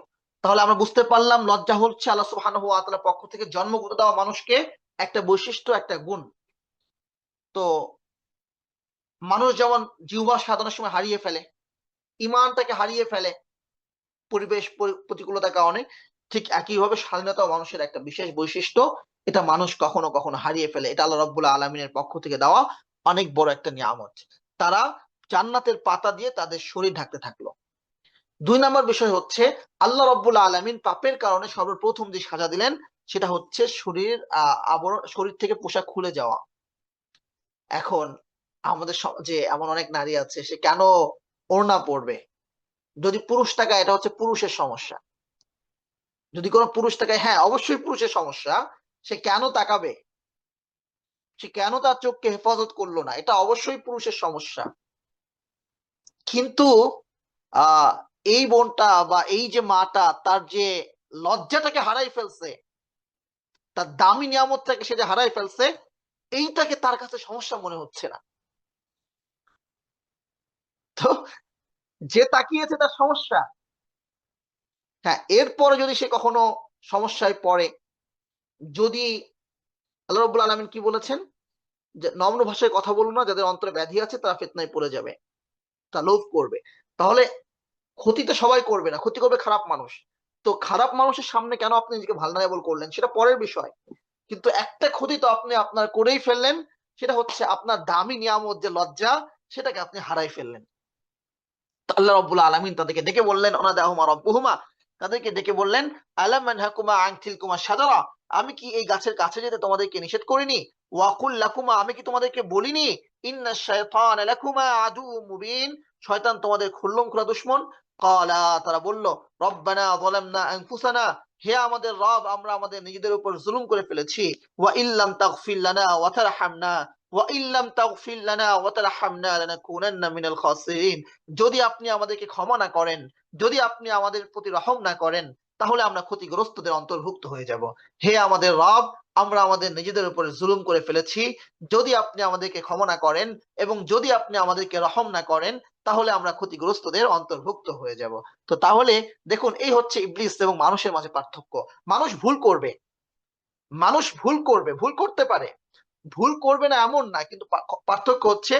S2: তাহলে আমরা বুঝতে পারলাম লজ্জা হচ্ছে আল্লাহ সুবহানাহু ওয়া তাআলার পক্ষ থেকে জন্মগত দেওয়া মানুষকে একটা বৈশিষ্ট্য, একটা গুণ। তো মানুষ যেমন জিহ্বা সাধারণ সময় হারিয়ে ফেলে, ঈমানটাকে হারিয়ে ফেলে পরিবেশ প্রতিকূলতার কারণে, ঠিক একইভাবে স্বাধীনতাও মানুষের একটা বিশেষ বৈশিষ্ট্য। এটা মানুষ কখনো কখনো হারিয়ে ফেলে। এটা আল্লাহ রাব্বুল আলামিনের পক্ষ থেকে দেওয়া অনেক বড় একটা নিয়ামত। তারা জান্নাতের পাতা দিয়ে তাদের শরীর ঢাকতে থাকলো। ২ নাম্বার বিষয় হচ্ছে, আল্লাহ রাব্বুল আলামিন পাপের কারণে সর্বপ্রথম যে সাজা দিলেন, সেটা হচ্ছে শরীর আবরণ, শরীর থেকে পোশাক খুলে যাওয়া। এখন আমাদের সমাজে এমন অনেক নারী আছে, সে কেন ওড়না পড়বে? যদি পুরুষ তাকায়, এটা হচ্ছে পুরুষের সমস্যা। যদি কোনো পুরুষ তাকায়, হ্যাঁ অবশ্যই পুরুষের সমস্যা। সে কেন তাকাবে? সে কেন তার চোখকে হেফাজত করলো না? এটা অবশ্যই পুরুষের সমস্যা। কিন্তু আহ এই বোনটা বা এই যে মাটা, তার যে লজ্জাটাকে হারাই ফেলছে, তার দামি নিয়ামতটাকে সে যে হারাই ফেলছে, এইটাকে তার কাছে সমস্যা মনে হচ্ছে না। তো যে তাকিয়েছে তার সমস্যা। হ্যাঁ, এরপরে যদি সে কখনো সমস্যায় পড়ে, যদি আল্লাহ রাব্বুল আলামিন কি বলেছেন, যে নম্র ভাষায় কথা বলো না, যাদের অন্তরে ব্যাধি আছে তারা ফিতনায় পড়ে যাবে, তা লোভ করবে। তাহলে ক্ষতি তো সবাই করবে না, ক্ষতি করবে খারাপ মানুষ। তো খারাপ মানুষের সামনে কেন আপনি নিজেকে ভালনারেবল করলেন, সেটা পরের বিষয়। কিন্তু একটা ক্ষতি তো আপনি আপনার করেই ফেললেন, সেটা হচ্ছে আপনার দামি নিয়ামত যে লজ্জা, সেটাকে আপনি হারাই ফেললেন। আল্লাহ রাব্বুল আলামিন তাদেরকে ডেকে বললেন, ওনাদাহুমা রাব্বুহুমা, তাদেরকে ডেকে বললেন, আলাম আনহাকুমা আন তিলকুমা শাজারা, আমি কি এই গাছের কাছে যেতে তোমাদেরকে নিষেধ করিনি? ওয়াকুল লাকুমা, আমি কি তোমাদেরকে বলিনি, ইন্নাশ শাইতানা লাকুমা আদুউম মুবিন, শয়তান তোমাদের খুল্লমখুলা দুশমন? ক্বালা, তারা বলল, রব্বানা যালামনা আনফুসানা, হে আমাদের রব, আমরা আমাদের নিজেদের উপর জুলুম করে ফেলেছি। ওয়া ইল্লাম তাগফির লানা ওয়া তারহামনা, ওয়া ইল্লাম তাগফির লানা ওয়া তারহামনা লানাকুনান্না মিনাল খাসিরিন, যদি আপনি আমাদেরকে ক্ষমা না করেন, যদি আপনি আমাদের প্রতি রহম না করেন, তাহলে আমরা ক্ষতিগ্রস্তদের অন্তর্ভুক্ত হয়ে যাব। হে আমাদের রব, আমরা আমাদের নিজেদের উপরে জুলুম করে ফেলেছি, যদি আপনি আমাদেরকে ক্ষমা না করেন এবং যদি আপনি আমাদেরকে রহম না করেন, তাহলে আমরা ক্ষতিগ্রস্তদের অন্তর্ভুক্ত হয়ে যাব। তো তাহলে দেখুন, এই হচ্ছে ইবলিস এবং মানুষের মাঝে পার্থক্য। মানুষ ভুল করবে, মানুষ ভুল করবে, ভুল করতে পারে, ভুল করবে না এমন না, কিন্তু পার্থক্য হচ্ছে,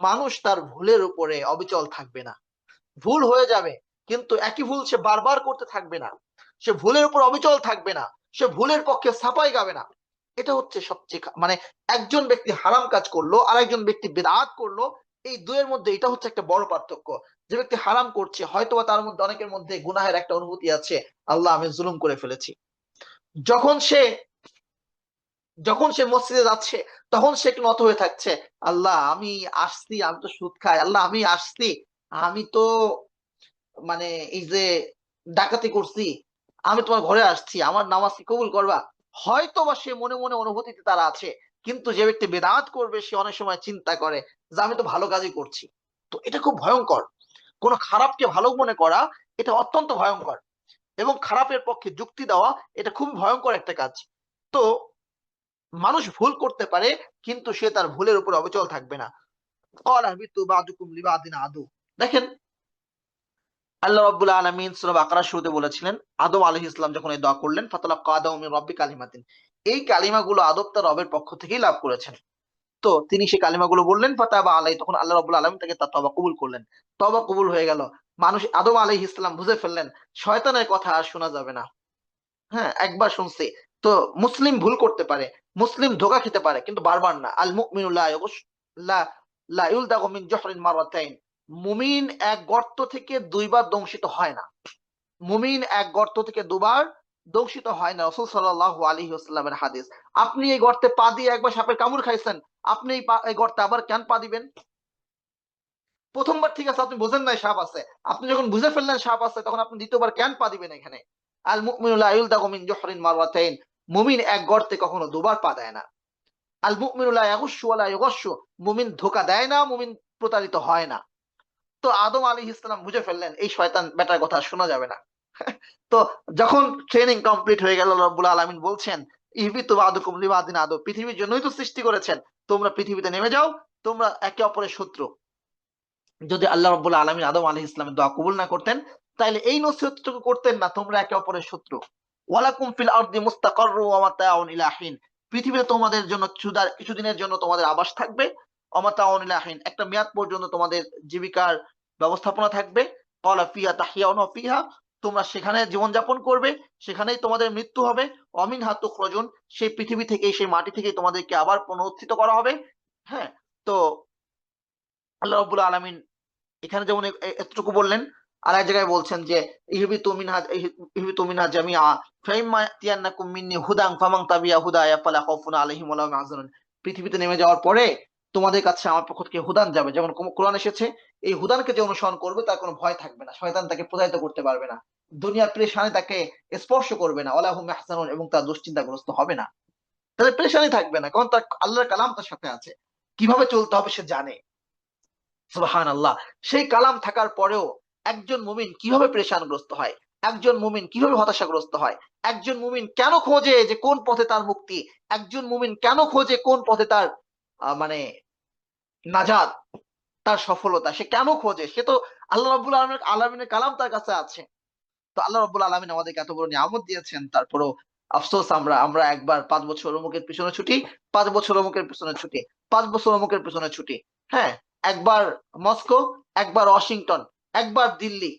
S2: মানুষ তার ভুলের উপরে অবিচল থাকবে না। ভুল হয়ে যাবে, কিন্তু একই ভুল সে বারবার করতে থাকবে না। সে ভুলের উপর অবিচল থাকবে না, সে ভুলের পক্ষে সাফাই গাবে না। এটা হচ্ছে সবচেয়ে মানে একজন ব্যক্তি হারাম কাজ করলো আর একজন ব্যক্তি বিদআত করলো, এই দুয়ের মধ্যে এটা হচ্ছে একটা বড় পার্থক্য। যে ব্যক্তি হারাম করছে, হয়তোবা তার মধ্যে অনেকের মধ্যে গুনাহের একটা অনুভূতি আছে, আল্লাহ আমি জুলুম করে ফেলেছি, যখন সে যখন সে মসজিদে যাচ্ছে তখন সে একটু নত হয়ে থাকছে, আল্লাহ আমি আসছি, আমি তো সুদ খাই, আল্লাহ আমি আসছি, আমি তো মানে এই যে ডাকাতি করছি, আমি তোমার ঘরে আসছি, আমার নামাজ কি কবুল করবা? হয়তো বা সে মনে মনে অনুভূতিতে তারা আছে, কিন্তু যে ব্যক্তি বেদাত করবে সে অনেক সময় চিন্তা করে যে আমি তো ভালো কাজই করছি। তো এটা খুব ভয়ঙ্কর। কোন খারাপকে ভালো মনে করা এটা অত্যন্ত ভয়ঙ্কর, এবং খারাপের পক্ষে যুক্তি দেওয়া এটা খুব ভয়ঙ্কর একটা কাজ। তো মানুষ ভুল করতে পারে, কিন্তু সে তার ভুলের উপর অবিচল থাকবে না। দেখেন, আল্লাহ রাব্বুল আলামিন সূরা বাকারার শুরুতে বলেছিলেন, আদম আলাইহিস সালাম যখন এই দোয়া করলেন, ফাতালাক্কা আদামু মির রাব্বি কালিমাতিন, এই কালিমাগুলো আদম তার রবের পক্ষ থেকেই লাভ করেছেন। তো তিনি সেই কালিমাগুলো বললেন, ফাতাবা আলাই, তখন আল্লাহ রাব্বুল আলামিন তাকে তার তওবা কবুল করলেন। তওবা কবুল হয়ে গেল। মানুষ আদম আলাইহিস সালাম বুঝে ফেললেন শয়তানের কথা আর শোনা যাবে না। হ্যাঁ, একবার শুনছি। তো মুসলিম ভুল করতে পারে, মুসলিম ধোঁকা খেতে পারে, কিন্তু বারবার না। আল মুমিনু লা ইউলদাগু মিন জুহরিন মাররাতাইন, মুমিন এক গর্ত থেকে দুইবার দংশিত হয় না। মুমিন এক গর্ত থেকে দুবার দংশিত হয় না, রাসূল সাল্লাল্লাহু আলাইহি ওয়াসাল্লামের হাদিস। আপনি এই গর্তে পা দিয়ে একবার সাপের কামড় খাইছেন, আপনি এই গর্তে আবার কেন পা দিবেন? প্রথমবার ঠিক আছে, আপনি বোঝেন নাই সাপ আছে, আপনি যখন বুঝে ফেললেন সাপ আছে, তখন আপনি দ্বিতীয়বার কেন পা দিবেন এখানে? আল মুমিনু লা ইউলদাগু মিন জুহরিন মাররাতাইন, মুমিন এক গর্তে কখনো দুবার পা দেয় না। আল মুমিনু লা ইয়াগুশশু ওয়া লা ইউগাশশু, মুমিন ধোঁকা দেয় না, মুমিন প্রতারিত হয় না। তো আদম আলাইহিস সালাম বুঝে ফেললেন এই শয়তান বেটার কথা শোনা যাবে না। তো যখন ট্রেনিং কমপ্লিট হয়ে গেল, রব্বুল আলামিন বলছেন, ইহবিতু বা'দুকুম লিবা'দিন আদু, পৃথিবীর জন্যই তো সৃষ্টি করেছেন, তোমরা পৃথিবীতে নেমে যাও, তোমরা একে অপরের শত্রু। যদি আল্লাহ রাব্বুল আলামিন আদম আলাইহিস সালামের দোয়া কবুল না করতেন, তাইলে এই নসিহতটুকু করতেন না, তোমরা একে অপরের শত্রু। ওয়ালাকুম ফিল আরদি মুস্তাকাররু ওয়া মাতাউন ইলা হিন, পৃথিবীতে তোমাদের জন্য কিছুদিনের জন্য তোমাদের আবাস থাকবে, ওয়া মাতাউন ইলা হিন, একটা মেয়াদ পর্যন্ত তোমাদের জীবিকার ব্যবস্থাপনা থাকবে। ক্বালা ফিহা তাহইয়াউন ওয়া ফিহা, তোমরা সেখানে জীবনযাপন করবে, সেখানেই তোমাদের মৃত্যু হবে। ওয়া মিনহা তুখরাজুন, সেই পৃথিবী থেকেই, সেই মাটি থেকেই তোমাদেরকে আবার পুনরুত্থিত করা হবে। হ্যাঁ, তো আল্লাহ রাব্বুল আলামিন এখানে যেমন এতটুকু বললেন, আর এক জায়গায় বলছেন যে ইহবিতু মিনহা জামিআ ফাইম্মা ইয়াতিয়ান্নাকুম মিন্নি হুদান ফামান তাবিআ হুদায়া ফালা খাউফুন আলাইহিম ওয়া লা হুম ইয়াহজানুন, পৃথিবীতে নেমে যাওয়ার পরে তোমাদের কাছে আমার পক্ষ থেকে হুদান যাবে, যেমন কোরআন এসেছে, এই হুদানকে যে অনুসরণ করবে তার কোনো ভয় থাকবে না, শয়তান তাকে প্রতারিত করতে পারবে না, দুনিয়ার পেরেশানি তাকে স্পর্শ করবে না, ওয়া লা হুম ইয়াহজানুন, এবং তার দুশ্চিন্তাগ্রস্ত হবে না। তাদের পেরেশানি থাকবে না, কারণ তার আল্লাহর কালাম তার সাথে আছে, কিভাবে চলতে হবে সে জানে। সুবহানাল্লাহ। সেই কালাম থাকার পরেও একজন মুমিন কিভাবে পেরেশানগ্রস্ত হয়, একজন মুমিন কিভাবে হতাশাগ্রস্ত হয়, একজন মুমিন কেন খোঁজে যে কোন পথে তার মুক্তি, একজন মুমিন কেন খোঁজে কোন পথে তার মানে নাজাত, তার সফলতা, সে কেন খোঁজে? সে তো আল্লাহ রাব্বুল আলামিনের কালাম তার কাছে আছে। তো আল্লাহ রাব্বুল আলামিন আমাদেরকে এত বড় নিয়ামত দিয়েছেন, তারপরেও আফসোস, আমরা একবার ৫ বছর অমুকের পিছনে ছুটি, ৫ বছর অমুকের পিছনে ছুটি, ৫ বছর অমুকের পিছনে ছুটি। হ্যাঁ, একবার মস্কো, একবার ওয়াশিংটন, একবার দিল্লি,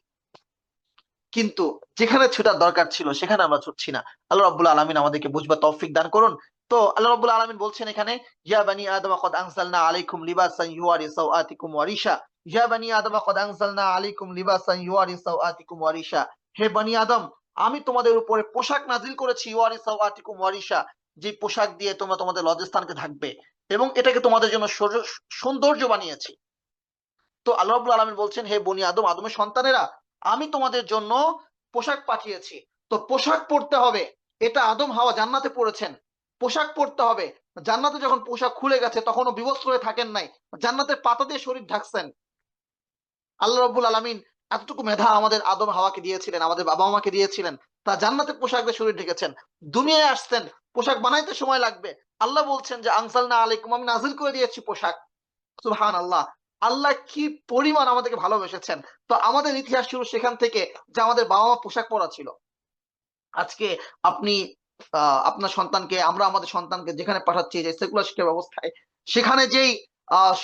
S2: কিন্তু যেখানে ছুটার দরকার ছিল সেখানে আমরা ছুটছি না। আল্লাহ রাব্বুল আলামিন আমাদেরকে বুঝবার তৌফিক দান করুন। তো আল্লাহ রাব্বুল আলামিন বলছেন এখানে, ইয়া বানি আদম ক্বাদ আনজালনা আলাইকুম লিবাসান ইউয়ারি সাওআতিকুম ওয়া রিশা, ইয়া বানি আদম ক্বাদ আনজালনা আলাইকুম লিবাসান ইউয়ারি সাওআতিকুম ওয়া রিশা, হে বনি আদম, আমি তোমাদের উপরে পোশাক নাজিল করেছি, ইউয়ারি সাওআতিকুম ওয়া রিশা, যে পোশাক দিয়ে তোমরা তোমাদের লজ্জাস্থানকে ঢাকবে, এবং এটাকে তোমাদের জন্য সৌন্দর্য বানিয়েছি। তো আল্লাহ রাব্বুল আলামিন বলছেন, হে বনি আদম, আদমের সন্তানেরা, আমি তোমাদের জন্য পোশাক পাঠিয়েছি। তো পোশাক পরতে হবে, এটা আদম হাওয়া জান্নাতে পড়েছেন, পোশাক পরতে হবে। জান্নাতে যখন পোশাক খুলে গেছে তখনও বিবস্ত্র হয়ে থাকেন নাই, জান্নাতের পাতা দিয়ে শরীর ঢাকছেন। আল্লাহ রাব্বুল আলামিন এতটুকু মেধা আমাদের আদম হাওয়াকে দিয়েছিলেন, আমাদের বাবা মাকে দিয়েছিলেন, তা জান্নাতের পোশাক দিয়ে শরীর ঢেকেছেন। দুনিয়ায় আসছেন, পোশাক বানাইতে সময় লাগবে, আল্লাহ বলছেন যে আনসালনা আলাইকুম, আমি নাজিল করে দিয়েছি পোশাক। সুবহানাল্লাহ। আল্লাহ কি পরিমাণ আমাদেরকে ভালোবেসেছেন। তো আমাদের ইতিহাস শুরু সেখান থেকে, যে আমাদের বাবা মা পোশাক পরা ছিল। আজকে আপনি আপনার সন্তানকে, আমরা আমাদের সন্তানকে যেখানে পাঠাচ্ছি, যে সেকুলার শিক্ষা ব্যবস্থায়, সেখানে যেই আহ,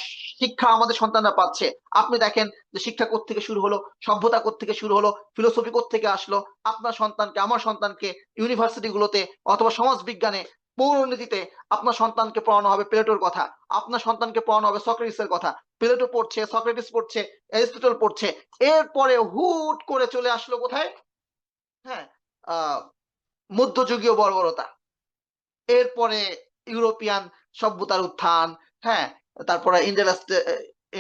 S2: শিক্ষা আমাদের সন্তানরা পাচ্ছে, আপনি দেখেন যে শিক্ষা কোত্থেকে শুরু হলো, সভ্যতা কোত্থেকে শুরু হলো, ফিলোসফি কোত্থেকে আসলো। আপনার সন্তানকে, আমার সন্তানকে ইউনিভার্সিটি গুলোতে অথবা সমাজ বিজ্ঞানে, পৌরনীতিতে আপনার সন্তানকে পড়ানো হবে প্লেটোর কথা, আপনার সন্তানকে পড়ানো হবে সক্রেটিসের কথা। প্লেটো পড়ছে, সক্রেটিস পড়ছে, অ্যারিস্টটল পড়ছে, এরপরে হুট করে চলে আসলো কোথায়? হ্যাঁ, মধ্যযুগীয় বর্বরতা, এরপরে ইউরোপিয়ান সভ্যতার উত্থান, হ্যাঁ, তারপরে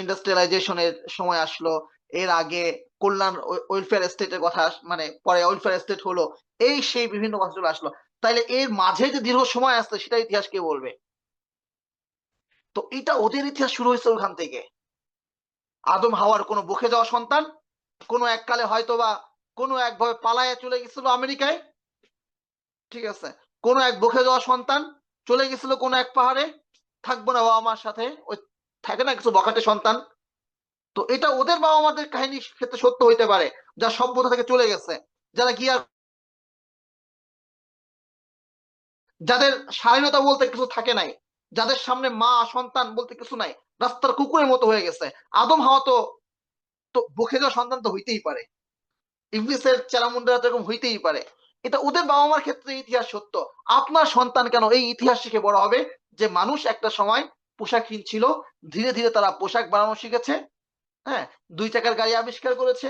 S2: ইন্ডাস্ট্রিয়ালাইজেশনের সময় আসলো, এর আগে কল্যাণ ওয়েলফেয়ার স্টেটের কথা মানে পরে ওয়েলফেয়ার স্টেট হলো, এই সেই বিভিন্ন কথাগুলো আসলো। তাইলে এর মাঝে যে দীর্ঘ সময় আসছে সেটা ইতিহাস কে বলবে? তো এটা ওদের ইতিহাস শুরু হয়েছে ওখান থেকে। আদম হাওয়ার কোনো বকে যাওয়া সন্তান, কোনো এককালে হয়তোবা কোনো একভাবে পালায়া চলে গেছিল আমেরিকায়, ঠিক আছে, কোনো এক বকে যাওয়া সন্তান চলে গেছিল কোনো এক পাহাড়ে, থাকবো না বাবা মার সাথে, ওই থাকে না কিছু বখাটে সন্তান। তো এটা ওদের বাবা মাদের কাহিনীর ক্ষেত্রে সত্য হইতে পারে, যা সভ্যতা থেকে চলে গেছে, যারা কি আর যাদের স্বাধীনতা বলতে কিছু থাকে নাই, যাদের সামনে মা সন্তান বলতে কিছু নাই, রাস্তার কুকুরের মতো হয়ে গেছে। আদম হাওয়া তো তো বকে যাওয়া সন্তান তো হইতেই পারে, ইবলিসের চেলামুন্ডারা তো এরকম হইতেই পারে। এটা ওদের বাবা মার ক্ষেত্রে ইতিহাস সত্য। আপনার সন্তান কেন এই ইতিহাস শিখে বড় হবে যে মানুষ একটা সময় পোশাকহীন ছিল, ধীরে ধীরে তারা পোশাক বানানো শিখেছে, হ্যাঁ, 2 চাকার গাড়ি আবিষ্কার করেছে?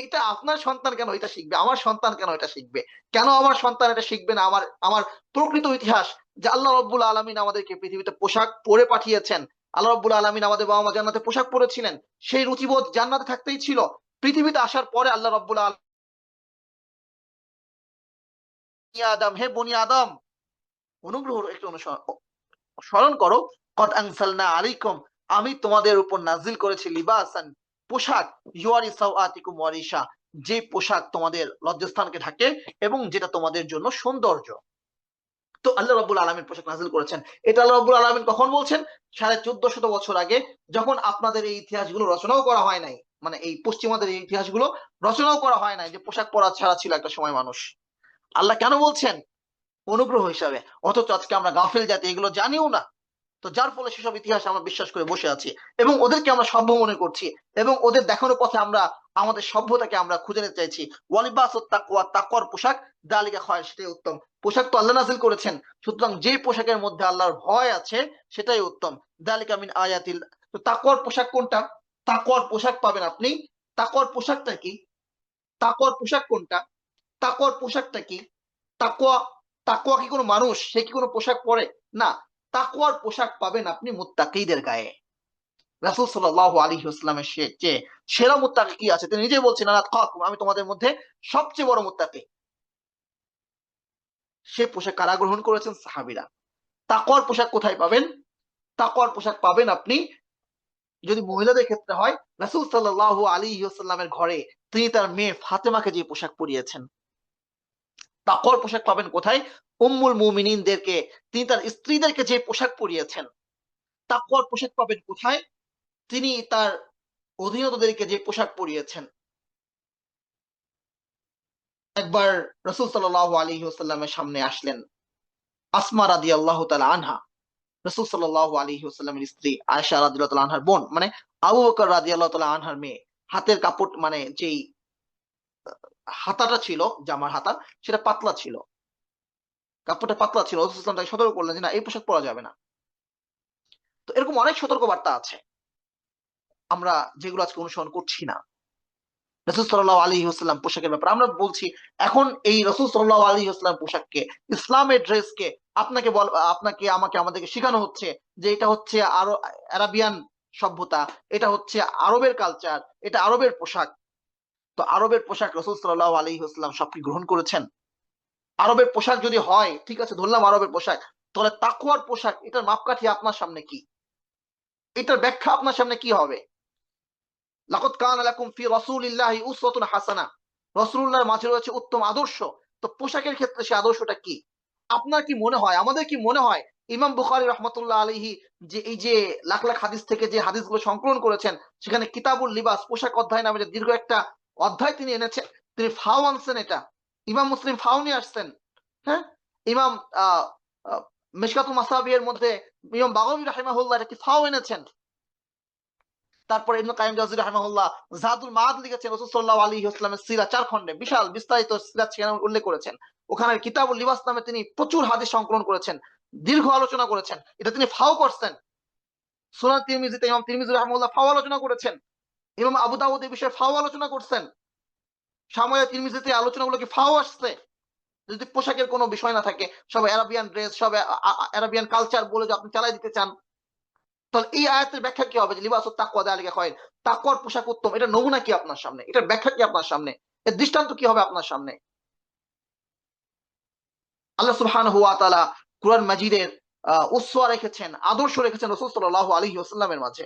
S2: এটা আপনার সন্তান কেন এটা শিখবে? আমার সন্তান কেন এটা শিখবে? কেন আমার সন্তান এটা শিখবে না? আমার আমার প্রকৃত ইতিহাস, যে আল্লাহ রব্বুল আলামিন আমাদেরকে পৃথিবীতে পোশাক পরে পাঠিয়েছেন। আল্লাহ রব্বুল আলামিন আমাদের বাবা মা জান্নাতে পোশাক পরেছিলেন, সেই রুচিবোধ জান্নাতে থাকতেই ছিল। পৃথিবীতে আসার পরে আল্লাহ রব্বুল আদম, হে বনি আদম, অনুগ্রহ একটু স্মরণ করো, কদ আনসালনা আলাইকুম, আমি তোমাদের উপর নাজিল করেছি লিবাসান, পোশাক, ইউয়ারি সাওআতিকুম ওয়ারিশা, যে পোশাক তোমাদের লজ্জাস্থানকে ঢাকে এবং যেটা তোমাদের জন্য সৌন্দর্য। তো আল্লাহ রাব্বুল আলামিন পোশাক নাজিল করেছেন। এটা আল্লাহ রাব্বুল আলামিন কখন বলছেন? 1450 বছর আগে, যখন আপনাদের এই ইতিহাসগুলো রচনাও করা হয় নাই, মানে এই পশ্চিমাদের এই ইতিহাসগুলো রচনাও করা হয় নাই, যে পোশাক পরা ছাড়া ছিল একটা সময় মানুষ। আল্লাহ কেন বলছেন? অনুগ্রহ হিসাবে। অথচ আজকে আমরা গাফেল জাতি, এগুলো জানিও না। তো যার ফলে সেসব ইতিহাস আমরা বিশ্বাস করে বসে আছি এবং ওদেরকে আমরা সভ্য মনে করছি, এবং ওদের দেখানোর পথে আমরা আমাদের সভ্যতাকে আমরা খুঁজে নিতে চাইছি। ওয়ালিবাসুত তাকওয়া, তাকওয়ার পোশাক, দালিকা খায়র, সেটাই উত্তম। পোশাক তো আল্লাহ নাযিল করেছেন, সুতরাং যে পোশাকের মধ্যে আল্লাহর ভয় আছে সেটাই উত্তম। দালিকা মিন আয়াতিল। তো তাকওয়ার পোশাক কোনটা? তাকওয়ার পোশাক পাবেন আপনি। তাকওয়ার পোশাকটা কি? তাকওয়ার পোশাক কোনটা? তাকওয়ার পোশাকটা কি? তাকওয়া, তাকওয়া কি কোনো মানুষ? সে কি কোনো পোশাক পরে? না। তাকওয়ার পোশাক পাবেন আপনি মুত্তাকিদের গায়ে। রাসূল সাল্লাল্লাহু আলাইহি ওয়াসাল্লামের চেয়ে সেরা মুত্তাকি কি আছে? তিনি নিজেই বলছেন, আনা আতকাকুম, আমি তোমাদের মধ্যে সবচেয়ে বড় মুত্তাকি। সে পোশাক কারা গ্রহণ করেছেন? সাহাবীরা। তাকওয়ার পোশাক কোথায় পাবেন? তাকওয়ার পোশাক পাবেন আপনি, যদি মহিলাদের ক্ষেত্রে হয়, রাসূল সাল্লাল্লাহু আলাইহি ওয়াসাল্লামের ঘরে তিনি তার মেয়ে ফাতেমাকে যে পোশাক পরিয়েছেন। তাকওয়ার পোশাক পাবেন কোথায়? উম্মুল মুমিনিনদেরকে, তিনি তার স্ত্রীদেরকে যে পোশাক পরিয়েছেন। তাকওয়ার পোশাক পাবেন কোথায়? তিনি তার অধীনতদেরকে যে পোশাক পরিয়েছেন। একবার রাসূল সাল্লাল্লাহু আলাইহি ওয়াসাল্লামের সামনে আসলেন আসমা রাদিয়াল্লাহু তাআলা আনহা, রাসূল সাল্লাল্লাহু আলাইহি ওয়াসাল্লামের স্ত্রী আয়েশা রাদিয়াল্লাহু তাআলা আনহার বোন, মানে আবু বকর রাদিয়াল্লাহু তাআলা আনহার মেয়ে। হাতের কাপড়, মানে যেই হাতাটা ছিল, জামার হাতা, সেটা পাতলা ছিল, কাপড়টা পাতলা ছিল। রাসূল সাল্লাল্লাহু আলাইহি ওয়াসাল্লাম তাকে সতর্ক করলেন যে না, এই পোশাক পরা যাবে না। তো এরকম অনেক সতর্কবার্তা আছে আমরা যেগুলো আজকে অনুসরণ করছি না। রাসূল সাল্লাল্লাহু আলাইহি ওয়াসাল্লাম পোশাকের ব্যাপারে আমরা বলছি, এখন এই রাসূল সাল্লাল্লাহু আলাইহি ওয়াসাল্লাম পোশাককে, ইসলামের ড্রেসকে আপনাকে আমাকে আমাদেরকে শেখানো হচ্ছে যে এটা হচ্ছে আরো আরাবিয়ান সভ্যতা, এটা হচ্ছে আরবের কালচার, এটা আরবের পোশাক। তো আরবের পোশাক রাসূল সাল্লাল্লাহু আলাইহি ওয়াসাল্লাম সব কি গ্রহণ করেছেন? আরবের পোশাক যদি হয়, ঠিক আছে, ধরলাম আরবের পোশাক, তাহলে তাকওয়ার পোশাক, এটার মাপকাঠি আপনার সামনে কি? এটার ব্যাখ্যা আপনার সামনে কি হবে? লাকাদ কানা লাকুম ফি রাসূলিল্লাহি উসওয়াতুন হাসানা, রাসূলুল্লাহর মাঝে রয়েছে উত্তম আদর্শ। তো পোশাকের ক্ষেত্রে সেই আদর্শটা কি? আপনার কি মনে হয়, আমাদের কি মনে হয়, ইমাম বুখারী রাহমাতুল্লাহ আলাইহি যে এই যে লাখ লাখ হাদিস থেকে যে হাদিসগুলো সংকলন করেছেন, সেখানে কিতাবুল লিবাস, পোশাক অধ্যায় নামে যে দীর্ঘ একটা অধ্যায় তিনি এনেছেন, তিনি ফাও আনছেন। এটা ইমাম মুসলিম ফাও নিয়ে আসছেন, হ্যাঁ। ইমাম আহ আহ, মিশকাতুল মাসাবিহের মধ্যে ইমাম বাগাবী রাহিমাহুল্লাহ এটা কি ফাও এনেছেন। তারপরে ইবনে কাইয়িম জাওযী রাহিমাহুল্লাহ যাদুল মাআদ লিখেছেন, রাসূল সাল্লাল্লাহু আলাইহি ওয়াসাল্লামের সিরাত 4 খণ্ডে বিশাল বিস্তারিত সিরাত সেখানে উল্লেখ করেছেন। ওখানে কিতাবুল লিবাস নামে তিনি প্রচুর হাদিস সংকলন করেছেন, দীর্ঘ আলোচনা করেছেন। এটা তিনি ফাও করছেন। সুনান তিরমিজিতে ইমাম তিরমিজি রাহিমাহুল্লাহ ফাও আলোচনা করেছেন। ইমাম আবু দাউদ এই বিষয়ে ফাও আলোচনা করছেন। শামায়ে তিরমিজিতে আলোচনাগুলো কি ফাও আসছে। যদি পোশাকের কোনো বিষয় না থাকে, সব অ্যারাবিয়ান ড্রেস, সব অ্যারাবিয়ান কালচার বলে যে আপনি চালাই দিতে চান, তাহলে এই আয়াতের ব্যাখ্যা কি হবে যে লিবাসুত তাকওয়া যালিকা খায়র, তাকওয়ার পোশাক উত্তম, এটা নমুনা কি আপনার সামনে, এটার ব্যাখ্যা কি আপনার সামনে, এর দৃষ্টান্ত কি হবে আপনার সামনে? আল্লাহ সুবহানাহু ওয়া তাআলা কুরআন মাজিদের উসওয়া রেখেছেন, আদর্শ রেখেছেন রাসূল সাল্লাল্লাহু আলাইহি ওয়াসাল্লামের মাঝে।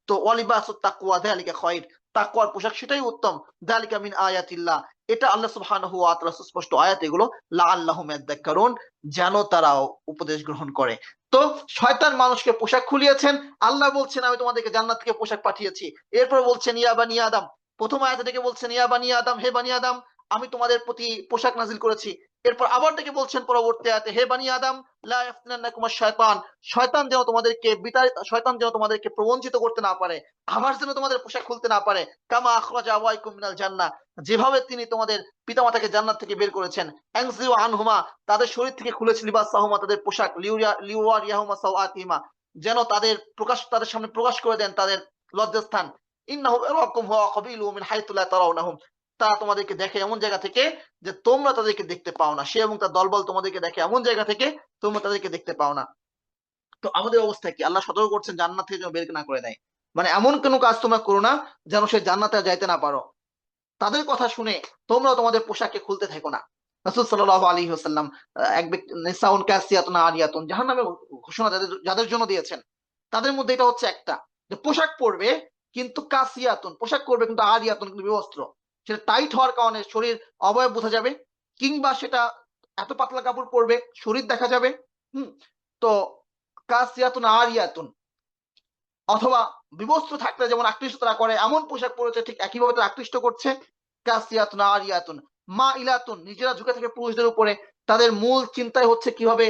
S2: তো ওয়ালিবাসুত তাকওয়া যালিকা খায়র, তাকওয়ার পোশাক সেটাই উত্তম। যালিকা মিন আয়াতিল্লাহ, এটা আল্লাহ সুবহানাহু ওয়া তাআলা সুস্পষ্ট আয়াত এগুলো, লাআল্লাহুম ইয়াযাক্কারুন, যেন তারা উপদেশ গ্রহণ করে। তো শয়তান মানুষকে পোশাক খুলিয়েছেন, আল্লাহ বলছেন আমি তোমাদেরকে জান্নাত থেকে পোশাক পাঠিয়েছি। এরপর বলছেন ইয়া বানি আদম, প্রথম আয়াতে থেকে বলছেন ইয়া বানি আদম, হে বানি আদম আমি তোমাদের প্রতি পোশাক নাজিল করেছি। এরপর আবার থেকে বলছেন পরবর্তী আয়াতে হে বানি আদম লা ইয়াফতিনান্নাকুম আশ-শায়তান, শয়তান যেন তোমাদেরকে শয়তান যেন তোমাদেরকে প্রবঞ্চিত করতে না পারে, আমার যেন তোমাদের পোশাক খুলতে না পারে। কামা আখরাজা আবাইকুম মিনাল জান্নাহ, যেভাবে তিনি তোমাদের পিতামাতাকে জান্নাত থেকে বের করেছেন। আনজিউ আনহুমা, তাদের শরীর থেকে খুলেছে লিবাসাহুমা, তাদের পোশাক, লিওয়ারিয়াহুমা সাওআতিহিমা, যেন তাদের সামনে প্রকাশ করে দেন তাদের লজ্জাস্থান। ইন্নাহু ইয়ারাকুম হুয়া ক্বাবিলুহু মিন হাইতু লা তারাউনাহুম, তারা তোমাদেরকে দেখে এমন জায়গা থেকে যে তোমরা তাদেরকে দেখতে পাও না, সে এবং তার দলবল তোমাদেরকে দেখে এমন জায়গা থেকে তোমরা তাদেরকে দেখতে পাও না। তো আমাদের অবস্থা কি? আল্লাহ সতর্ক করছেন জান্নাত থেকে যেন বের না করে দেয়। মানে এমন কোনো কাজ তোমরা করো না যেন সে জান্নাতে যাইতে না পারো। তাদের কথা শুনে তোমরা তোমাদের পোশাককে খুলতে থেকো না। রাসূল সাল্লাল্লাহু আলাইহি ওয়াসাল্লাম এক ব্যক্তি নিসাউন কাসিয়াতুন আরিয়াতুন, জাহান্নামের ঘোষণা যাদের যাদের জন্য দিয়েছেন, তাদের মধ্যে এটা হচ্ছে একটা, যে পোশাক পরবে কিন্তু কাসিয়াতুন, পোশাক পরবে কিন্তু আরিয়াতুন, কিন্তু বিবস্ত্র। সেটা টাইট হওয়ার কারণে শরীর অবয়ব বোঝা যাবে, কিংবা সেটা এত পাতলা কাপড় পরবে শরীর দেখা যাবে। হুম, তো কাসিয়াতুন আরিয়াতুন, অথবা বিবস্ত্র থাকলে যেমন আকৃষ্ট তারা করে, এমন পোশাক পরেছে ঠিক একইভাবে তারা আকৃষ্ট করছে। কাসিয়াতুন আরিয়াতুন মা ইলাতুন, নিজেরা ঝুঁকে থাকে পুরুষদের উপরে, তাদের মূল চিন্তাই হচ্ছে কিভাবে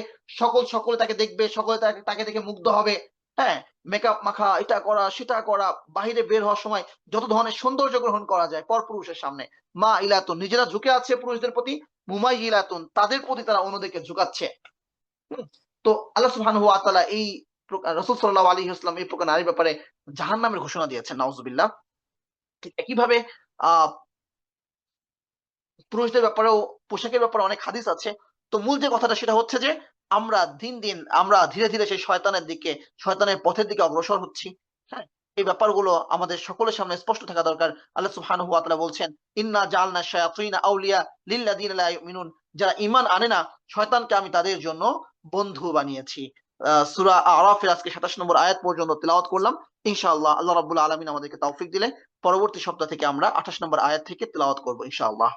S2: সকলে তাকে দেখবে, সকলে তাকে দেখে মুগ্ধ হবে। হ্যাঁ, মেকআপ মাখা, এটা করা সেটা করা, বাহিরে বের হওয়ার সময় যত ধরনের সৌন্দর্য গ্রহণ করা যায় পর পুরুষের সামনে। মা ইলাতুন, নিজেরা ঝুঁকে আছে পুরুষদের প্রতি, মুমাই ইলাতুন, তাদের প্রতি তারা অন্যদেরকে ঝুঁকাচ্ছে। হুম, তো আল্লাহ সুবহানাহু ওয়া তাআলা এই রাসূল সাল্লাল্লাহু আলাইহি ওয়াসাল্লাম এই প্রকার নারীর ব্যাপারে জাহান্নামের ঘোষণা দিয়েছেন, নাউজুবিল্লাহ। ঠিক একইভাবে আহ পুরুষদের ব্যাপারেও পোশাকের ব্যাপারে অনেক হাদিস আছে। তো মূল যে কথাটা সেটা হচ্ছে যে আমরা দিন দিন আমরা ধীরে ধীরে সেই শয়তানের দিকে, শয়তানের পথের দিকে অগ্রসর হচ্ছি। হ্যাঁ, এই ব্যাপারগুলো আমাদের সকলের সামনে স্পষ্ট থাকা দরকার। আল্লাহ সুবহানাহু ওয়া তাআলা বলছেন ইন্না জাআলনা শায়াতিনা আউলিয়া লিল্লাযিনা লা ইউমিনুন, যারা ঈমান আনে না শয়তানকে আমি তাদের জন্য বন্ধু বানিয়েছি। সূরা আরাফের আজকে ২৭ নম্বর আয়াত পর্যন্ত তিলাওয়াত করলাম। ইনশাআল্লাহ আল্লাহ রাব্বুল আলামিন আমাদেরকে তৌফিক দিলে পরবর্তী সপ্তাহ থেকে আমরা ২৮ নম্বর আয়াত থেকে তিলাওয়াত করব ইনশাআল্লাহ।